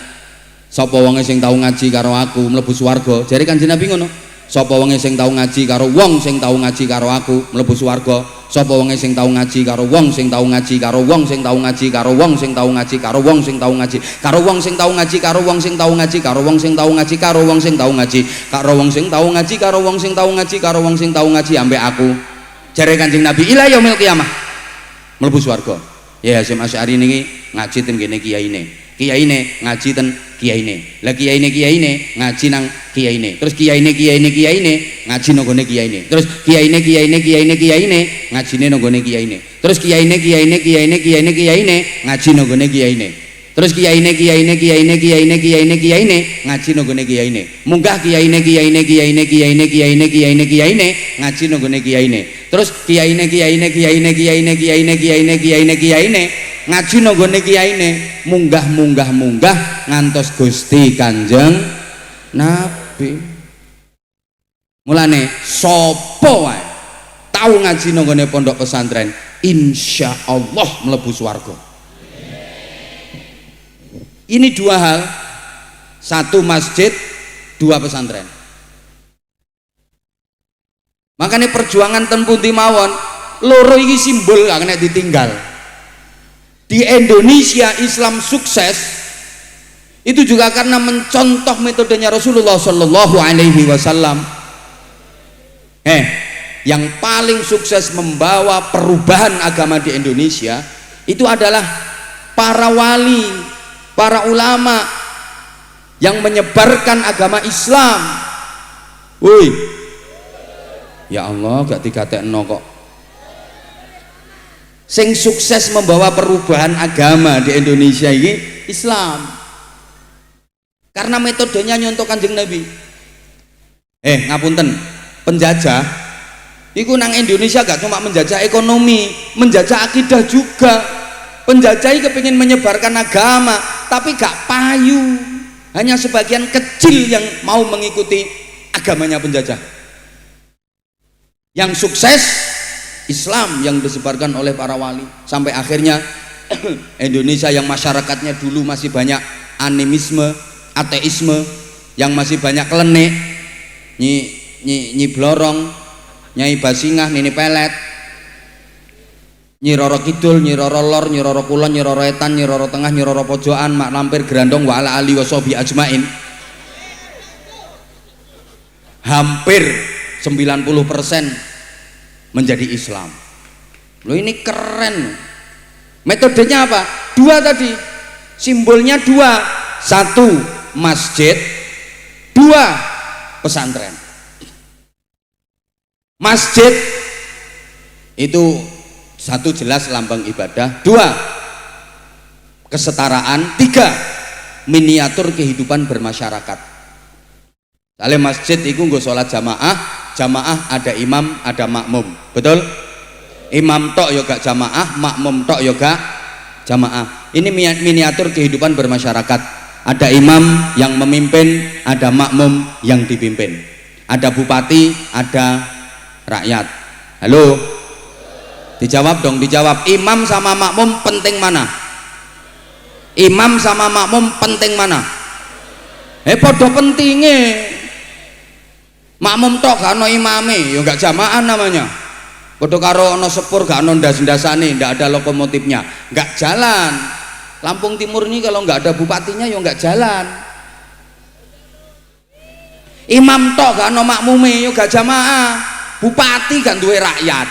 Sapa wonge sing tau ngaji karo aku mlebu swarga. Jare Kanjeng Nabi ngono. Sapa wonge sing tau ngaji karo wong sing tau ngaji karo aku mlebu swarga. Sapa wonge sing tau ngaji karo wong sing tau ngaji karo wong sing tau ngaji karo wong sing tau ngaji karo wong sing tau ngaji karo wong sing tau ngaji karo wong sing tau ngaji karo wong sing tau ngaji karo wong sing tau ngaji karo wong sing tau ngaji karo wong sing tau ngaji karo wong sing tau ngaji ambek aku. Jare Kanjeng Nabi ila yaumil qiyamah mlebu swarga. Ya Hasyim Asy'ari niki ngaji ten kene kiyaine ngaji ten kiyaine. Lah kiyaine ngaji nang kiyaine. Terus kiyaine ngaji nang gone kiyaine. Terus kiyaine ngajine nang gone kiyaine. Terus kiyaine ngaji nang gone kiyaine. Terus kiyaine ngaji nang gone kiyaine. Munggah kiyaine ngaji nang gone kiyaine. Terus kiyaine ngaji nang gone kiyaine, munggah ngantos Gusti Kanjeng Nabi. Mulane sapa wae tau ngaji nang gone pondok pesantren, insyaallah mlebu swarga. Ini dua hal, satu masjid, dua pesantren. Makanya perjuangan ten pundi mawon, loro iki simbol gak kena ditinggal. Di Indonesia Islam sukses itu juga karena mencontoh metodenya Rasulullah Shallallahu Alaihi Wasallam. Yang paling sukses membawa perubahan agama di Indonesia itu adalah para wali, para ulama yang menyebarkan agama Islam. Woi, ya Allah, gak dikatekno kok. Sing sukses membawa perubahan agama di Indonesia ini Islam, karena metodenya nyontok Kanjeng Nabi. Ngapunten, penjajah iku nang Indonesia gak cuma menjajah ekonomi, menjajah akidah juga. Penjajah kepingin menyebarkan agama tapi gak payu, hanya sebagian kecil yang mau mengikuti agamanya penjajah. Yang sukses Islam yang disebarkan oleh para wali, sampai akhirnya Indonesia yang masyarakatnya dulu masih banyak animisme, ateisme, yang masih banyak klenik, nyi blorong, nyai basingah, nini pelet, nyi roro kidul, nyi roro lor, nyi roro kulon, nyi roro etan, nyi roro tengah, nyi roro pojokan, mak lampir gerandong wa ala ali wasobi ajmain. Hampir 90% menjadi Islam. Loh, ini keren. Metodenya apa? Dua tadi, simbolnya dua, satu masjid, dua pesantren. Masjid itu satu jelas lambang ibadah, dua kesetaraan, tiga miniatur kehidupan bermasyarakat. Kalau masjid itu nggak sholat jamaah ada imam ada makmum, betul? Imam tok yoga jamaah, makmum tok yoga jamaah. Ini miniatur kehidupan bermasyarakat. Ada imam yang memimpin, ada makmum yang dipimpin, ada bupati, ada rakyat. Halo, dijawab dong, dijawab. Imam sama makmum penting mana? Imam sama makmum penting mana? Podo pentingnya. Makmum tok gak ono imame, ya gak jamaah namanya. Padha karo ono sepur gak ono ndas-ndasane, ndak ada lokomotifnya, gak jalan. Lampung Timur ini kalau nggak ada bupatinya ya nggak jalan. Imam tok gak ono makmume ya gak jamaah. Bupati gak duwe rakyat.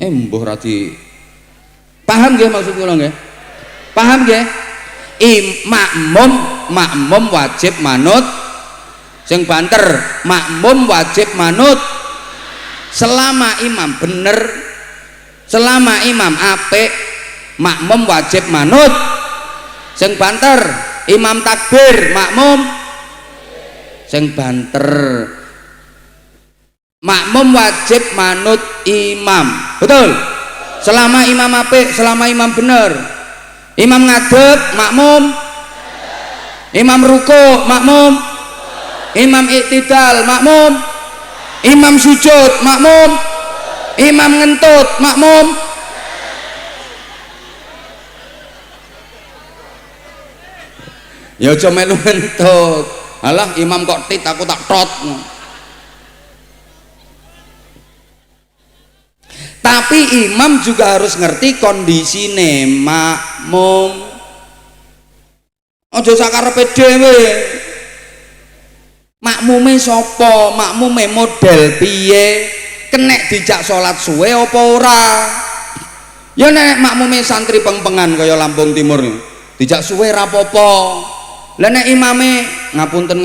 Mbuh rati. Paham nggih maksud kula nggih? Paham nggih? makmum wajib manut sing banter, makmum wajib manut selama imam bener, selama imam apik makmum wajib manut sing banter, imam takbir makmum sing banter, makmum wajib manut imam, betul? Selama imam apik, selama imam bener, imam ngadeg makmum, imam ruku makmum, imam iktidal makmum, imam sujud makmum, imam ngentut makmum. Ya aja melu ngentut. Alah imam kok tit aku tak tot. Tapi imam juga harus ngerti kondisine makmum. Aja sakarepe dhewe. Makmume sapa? Makmume model piye? Kenek dijak salat suwe apa ora? Ya nek makmume santri pengpengan kaya Lampung Timur dijak suwe ra apa-apa. Lah nek imame ngapunten,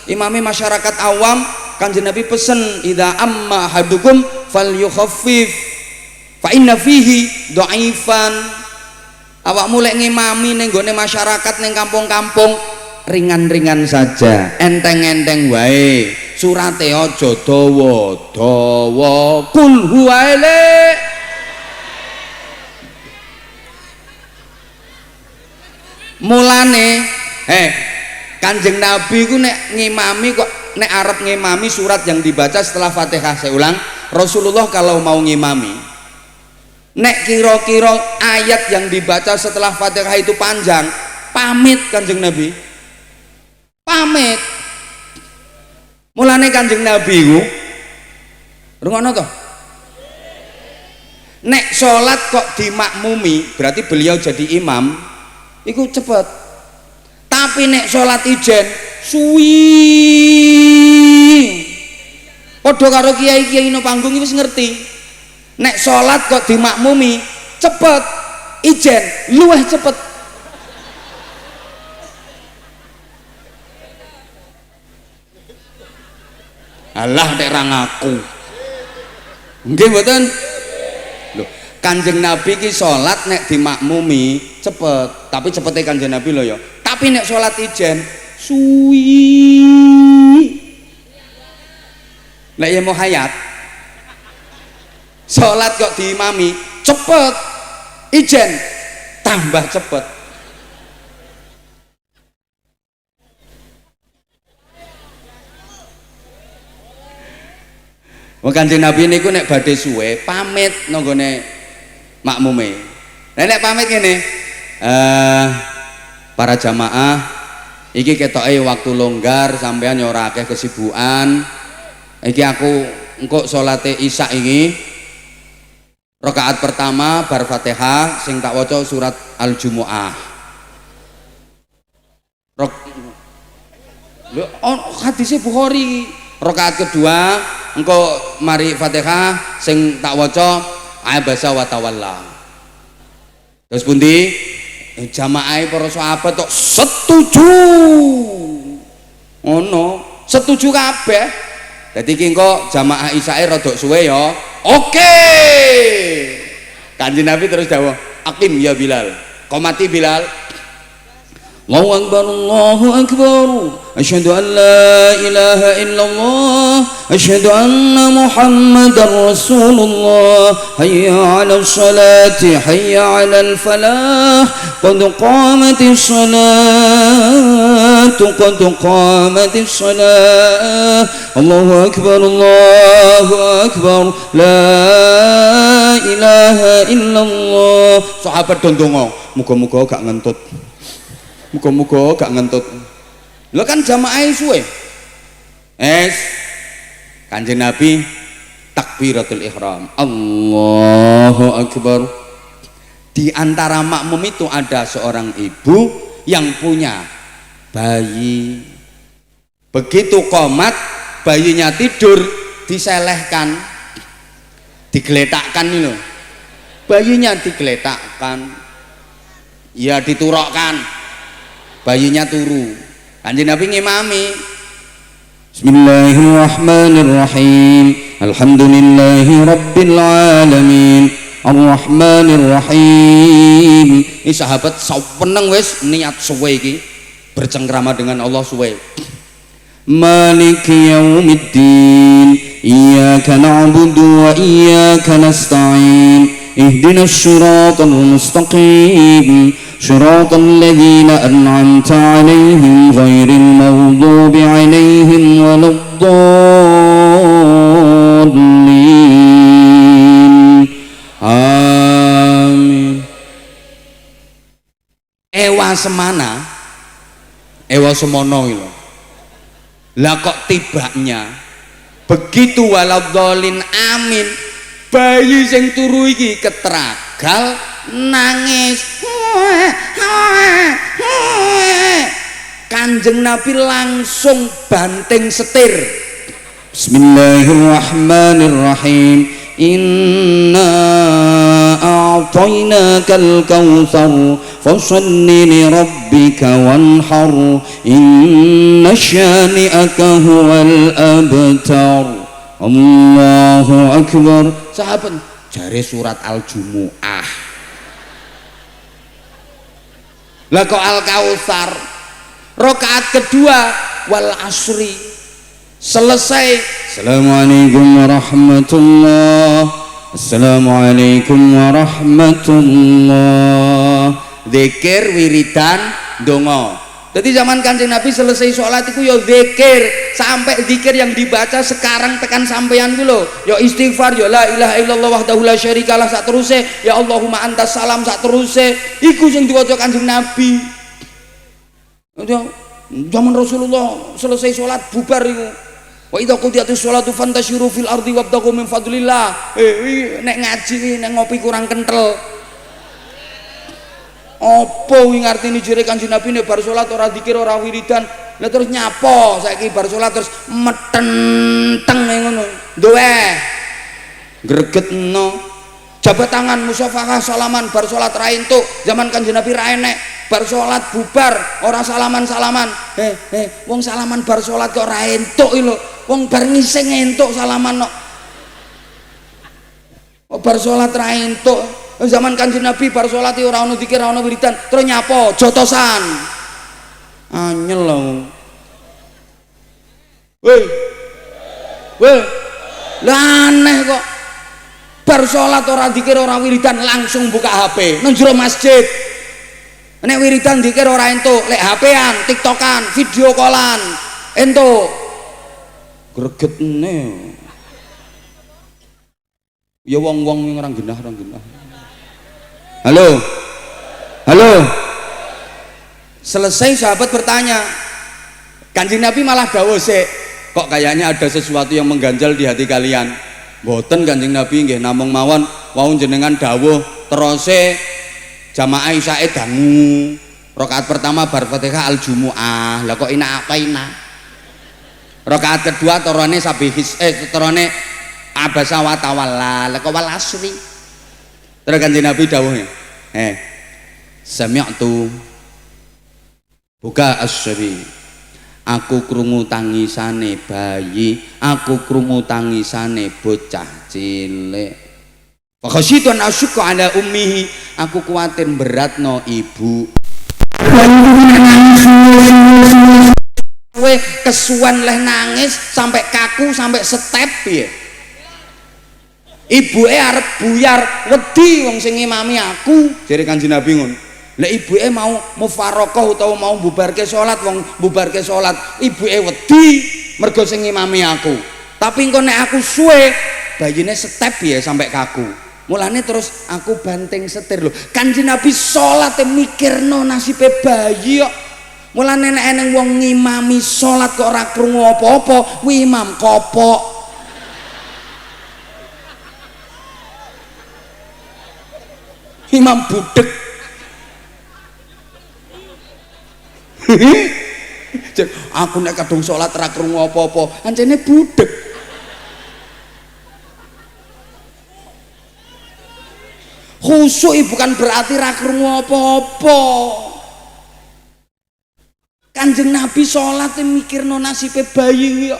imame masyarakat awam, Kanjeng Nabi pesen idza amma hadukum falyukhaffif fa inna fihi dhaifan. Awakmu lek ngimami ning gone masyarakat ning kampung-kampung ringan-ringan saja, enteng-enteng wae, surate aja dawa-dawa, kul huwaile. Mulane Kanjeng Nabi ku nek ngimami kok nek arep ngimami surat yang dibaca setelah Fatihah, saya ulang, Rasulullah kalau mau ngimami nek kira-kira ayat yang dibaca setelah Fatihah itu panjang, pamit Kanjeng Nabi, pamit. Mulane Kanjeng Nabi ku rungono to, nek sholat kok dimakmumi berarti beliau jadi imam iku cepet, tapi nek sholat ijen suwi padha karo kiai-kiai no panggung wis ngerti, nek sholat kok dimakmumi cepet, ijen luweh cepet. Alah nek ra ngaku nggih mboten lho. Kanjeng Nabi ki sholat nek dimakmumi cepet, tapi cepete Kanjeng Nabi lho ya. Tapi nek sholat ijen suwi. Lek ya mau hayat sholat kok diimami cepet, ijen tambah cepet. Wong Kanjeng Nabi niku nek badhe suwe pamit nanggone makmume. Nek pamit ngene, para jamaah iki ketoke waktu longgar sampean ya ora akeh kesibukan. Iki aku engko salate Isya iki rakaat pertama bar Fatihah sing tak waca surat Al-Jumuah. Lho hadise Bukhari. Rakaat kedua engko mari Fatihah sing tak waca abasa wa tawalla. Terus pundi? Jamaah para sahabat tok setuju. Ngono, setuju kabeh. Dadi iki engko jamaah isyae rada suwe ya. Oke. Kanjeng Nabi terus dawuh, "Aqim ya Bilal." Qomati Bilal. Allahu akbar, Allahu akbar. Asyhadu an la ilaha illallah, asyhadu anna Muhammadar Rasulullah. Hayya 'alal salati, hayya 'alal falah. Qad qamatis salatu, qad qamatis salah. Allahu akbar, Allahu akbar. La ilaha illallah. Sahabat ndonga, muga-muga gak ngentut. Muga-muga gak ngentut. Lho kan jamaah suwe. Kanjeng Nabi takbiratul ihram. Allahu akbar. Di antara makmum itu ada seorang ibu yang punya bayi. Begitu qomat, bayinya tidur, diselehkan, digeletakkan ini loh. Bayinya digeletakkan. Ya diturokkan. bayinya turu. Kanjeng Nabi ngimami. Bismillahirrahmanirrahim. Alhamdulillahi rabbil alamin. Ar-Rahmanir-Rahim. Ini sahabat seneng wis niat suwe iki bercengkrama dengan Allah suwe. Maliki yaumiddin. Iyyaka na'budu wa iyyaka nasta'in. Ihdinas siratal mustaqim. Shiratal ladzina an'amta 'alaihim ghairil maghdubi 'alaihim waladdallin. Amin. Ewa semana, ewa semono lho. Lah kok tibanya begitu waladdallin amin, bayi sing turu iki ketragal nangis. Kanjeng Nabi langsung banting setir. Bismillahirrahmanirrahim. Inna a'tainakal kautsar fasholli li rabbika wanhar inna syani'aka huwal abtar. Allahu akbar. Sahabat jare surat Al-Jumu'ah. Lah kok Al-Kautsar rakaat kedua wal asri selesai. Assalamualaikum warahmatullah. Assalamualaikum warahmatullah. Zikir wiridan donga. Jadi zaman Kanjeng Nabi selesai sholat itu ya zikir, sampai zikir yang dibaca sekarang tekan sampean ku lho, ya istighfar, ya la ilaha illallah wahdahu la syarikalah sak teruse, ya Allahumma antas salam sak teruse. Iku sing diwaca Kanjeng Nabi. Zaman Rasulullah selesai sholat bubar iku. Wa idza qudiyatis sholatu fantashiru fil ardi wabtaghu min fadlillah. Nek ngaji nek ngopi kurang kental. Apa wing artine jere Kanjeng Nabi nek bar salat ora zikir ora wiridan, lah terus nyapo saiki bar salat terus metenteng ngono. Duwe. Gregetno. Jabat tangan musafahah salaman bar salat ra entuk. Zaman Kanjeng Nabi ra enek. Bar salat bubar ora salaman-salaman. Wong salaman bar salat kok ra entuk lho. Wong bar ngising entuk salaman kok. Bar salat ra entuk. Zaman Kanjeng Nabi bar salat ora ono zikir ora ono wiridan, terus nyapo jotosan. Anyel lho. Weh. Lah aneh kok. Bar salat ora zikir ora wiridan langsung buka HP nang jero masjid. Nek wiridan zikir ora entuk, lek HP-an, TikTokan, video callan entuk. Gregetne. Ya wong-wong sing ora genah. Halo. Selesai sahabat bertanya. Kanjeng Nabi malah dawuh sik, kok kayaknya ada sesuatu yang mengganjal di hati kalian. Mboten Kanjeng Nabi nggih namung mawon wau jenengan dawuh terose jamaah isyae dangu. Rakaat pertama bar Fatihah Al-Jumu'ah. Lah kok ina apa ina? Rakaat kedua torone sabihis torone abasa wa tawalla. Lah kok wal asri. Terus Kanjeng Nabi dawuhnya, sami'tu buka asri, aku krungu tangisane bayi, aku krungu tangisane bocah cilik. Fakhasyitu an asyqa ala ummihi, aku kuwatir beratno ibu. Kowe kesuwen leh nangis sampai kaku sampai step piye? Ibuke arep buyar, wedi wong sing ngimami aku, jare Kanjeng Nabi ngono. Lah ibuke mau mufaroqah utawa mau bubarke salat, wong bubarke salat, ibuke wedi mergo sing ngimami aku. Tapi engko nek aku suwe, bayine step ya sampai kaku. Mulane terus aku banting setir lho. Kanjeng Nabi salat mikirno nasibe bayi kok. Mulane nek eneng wong ngimami salat kok ora krungu apa-apa, kuwi imam kopok. Imam budek. Aku nek kadung salat ra krungu apa-apa, ancene budek. Khusyuk bukan berarti ra krungu apa-apa. Kanjeng Nabi salat mikirno nasibe bayi kok.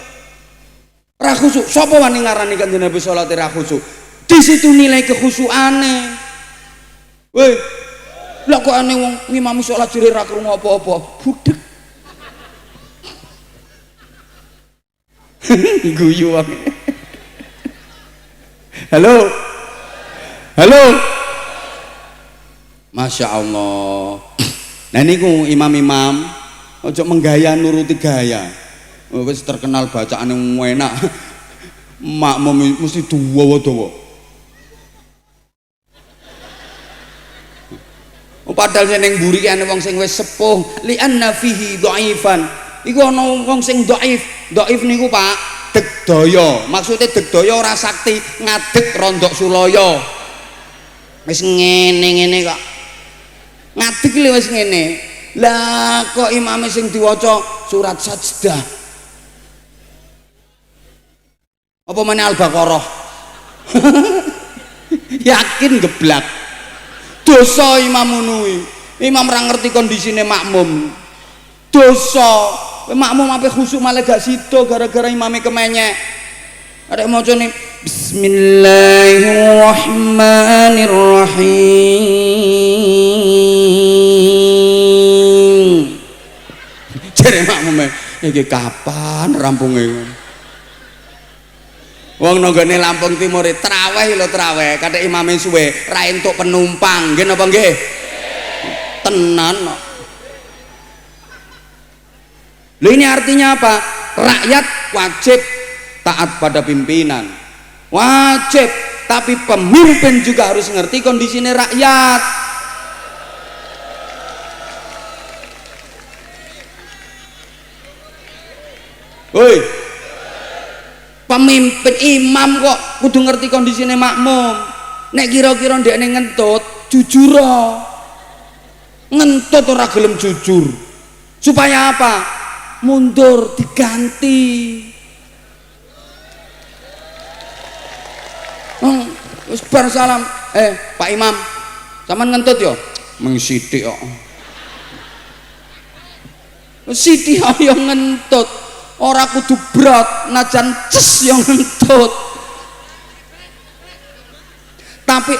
Ra khusuk. Sapa wani ngarani Kanjeng Nabi salat ra khusuk? Di situ nilai kekhusyukane. Weh, lah kok aneh wong ngimami salat jere ra krungu apa-apa. Budek. Guyu wae. Halo. Halo. Masya Allah. Nah niku imam-imam ojo menggaya nuruti gaya. Wis terkenal bacaane enak. Makmum mesti dawa-dawa. Padahal seneng mburi ana wong sing wis sepuh li anna fihi dhaifan. Iku ana wong sing dhaif. Dhaif niku Pak, degdaya. Maksude degdaya ora sakti ngadeg rondok sulaya. Wis ngene-ngene kok. Ngadeg lho wis ngene. Lah kok imame sing diwaca surat Sajdah. Apa meneh Al-Baqarah? Yakin geblak. Dosa imam ngono kuwi. Imam ra ngerti kondisine makmum. Dosa. Makmum ape khusyuk malah gak sida gara-gara imame kemenyek. Arek macane Bismillahirrahmanirrahim. Jare makmume, iki kapan rampunge? Wong nanggone Lampung Timur traweh lho traweh, kathek imame suwe ra entuk penumpang. Nggih napa nggih? Tenan kok. Loh ini artinya apa? Rakyat wajib taat pada pimpinan. Wajib, tapi pemimpin juga harus ngerti kondisinya rakyat. Woi. Pemimpin imam kok kudu ngerti kondisinya makmum. Nek kira-kira ndekne ngentut, jujur. Ngentut ora gelem jujur. Supaya apa? Mundur diganti. Wis bar salam. Pak Imam, sampean ngentut yo? Mung sithik kok. Sithik yo ngentut. Ora kudu brot, najan ces yo ngentut. Tapi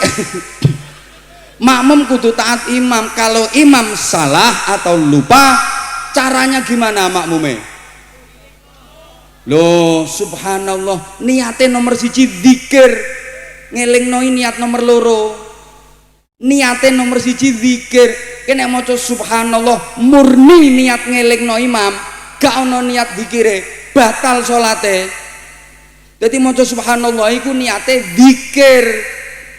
makmum kudu taat imam. Kalau imam salah atau lupa, caranya gimana makmume? Loh subhanallah, niate nomor siji zikir, ngelingno niat nomor loro. Niate nomor siji zikir, kene maca subhanallah murni niat ngelingno imam, gak ono niat zikire, batal salate. Dadi maca subhanallah iku niate zikir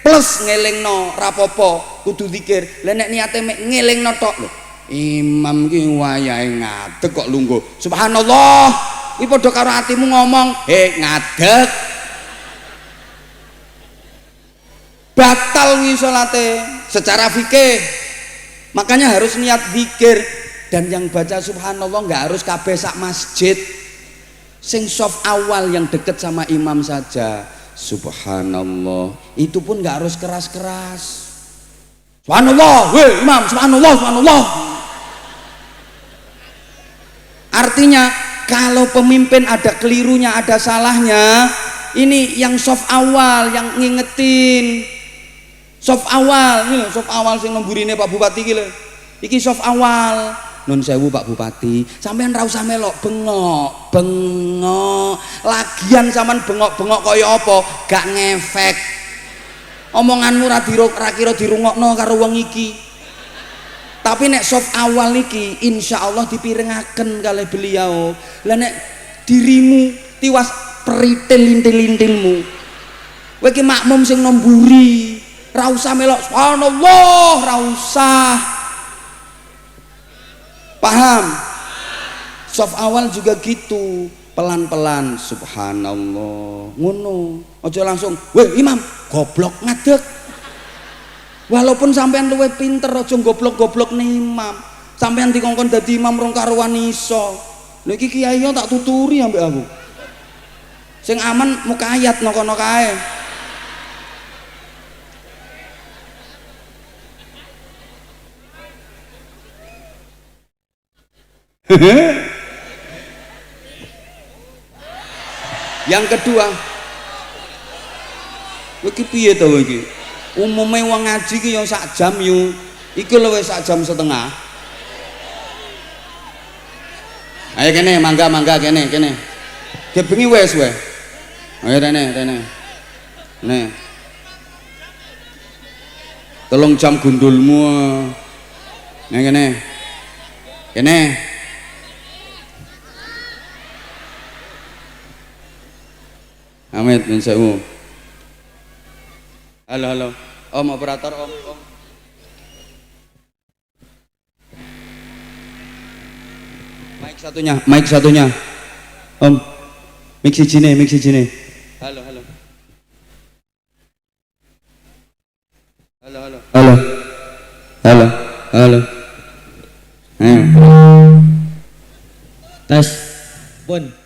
plus ngelingno rapopo, kudu zikir. Lah nek niate mek ngelingno tok lho. Imam ki wayahe ngadeg kok lungguh. Subhanallah, iki padha karo atimu ngomong, ngadeg. Batal wi salate secara fikih. Makanya harus niat zikir, dan yang baca subhanallah nggak harus kabeh sak masjid. Sing soft awal yang deket sama imam saja. Subhanallah. Itu pun nggak harus keras-keras. Subhanallah, weh imam, subhanallah, subhanallah. Artinya kalau pemimpin ada kelirunya, ada salahnya, ini yang soft awal yang ngingetin. Soft awal, nih soft awal sing nemburine Pak Bupati iki lho. Iki soft awal. Nun sewu Pak Bupati, sampean ra usah melok bengok, bengok. Lagian sampean bengok-bengok kaya apa? Gak ngefek. Omonganmu ra kira dirungokno karo wong iki. Tapi nek soft awal niki insyaallah dipirengaken kalih beliau. Lah nek dirimu tiwas peritil-intil-intilmu. Kowe iki makmum sing nomburi, ra usah melok subhanallah, ra usah. Paham? Soft awal juga gitu, pelan-pelan subhanallah. Ngono. Aja langsung, "Weh, imam, goblok ngadeg." Walaupun sampean luwih pinter, aja goblok-goblok nih imam. Sampean dikongkon dadi imam rong karuan iso. Lha iki kiai tak tuturi ambek aku. Sing aman mukayat kono kae. Yang kedua, iki piye to iki? Umume wong ngaji ki yo sak jam yo. Iki lho wis sak jam setengah. Ayo kene mangga kene. Ge bengi wis wae. Ayo rene. Nih. Tolong jam gundulmu. Nih kene. Amit bin sewu. Halo. Om operator om. Mic satunya. Om. Mic sijine. Halo. Ayo. Tes. Pun.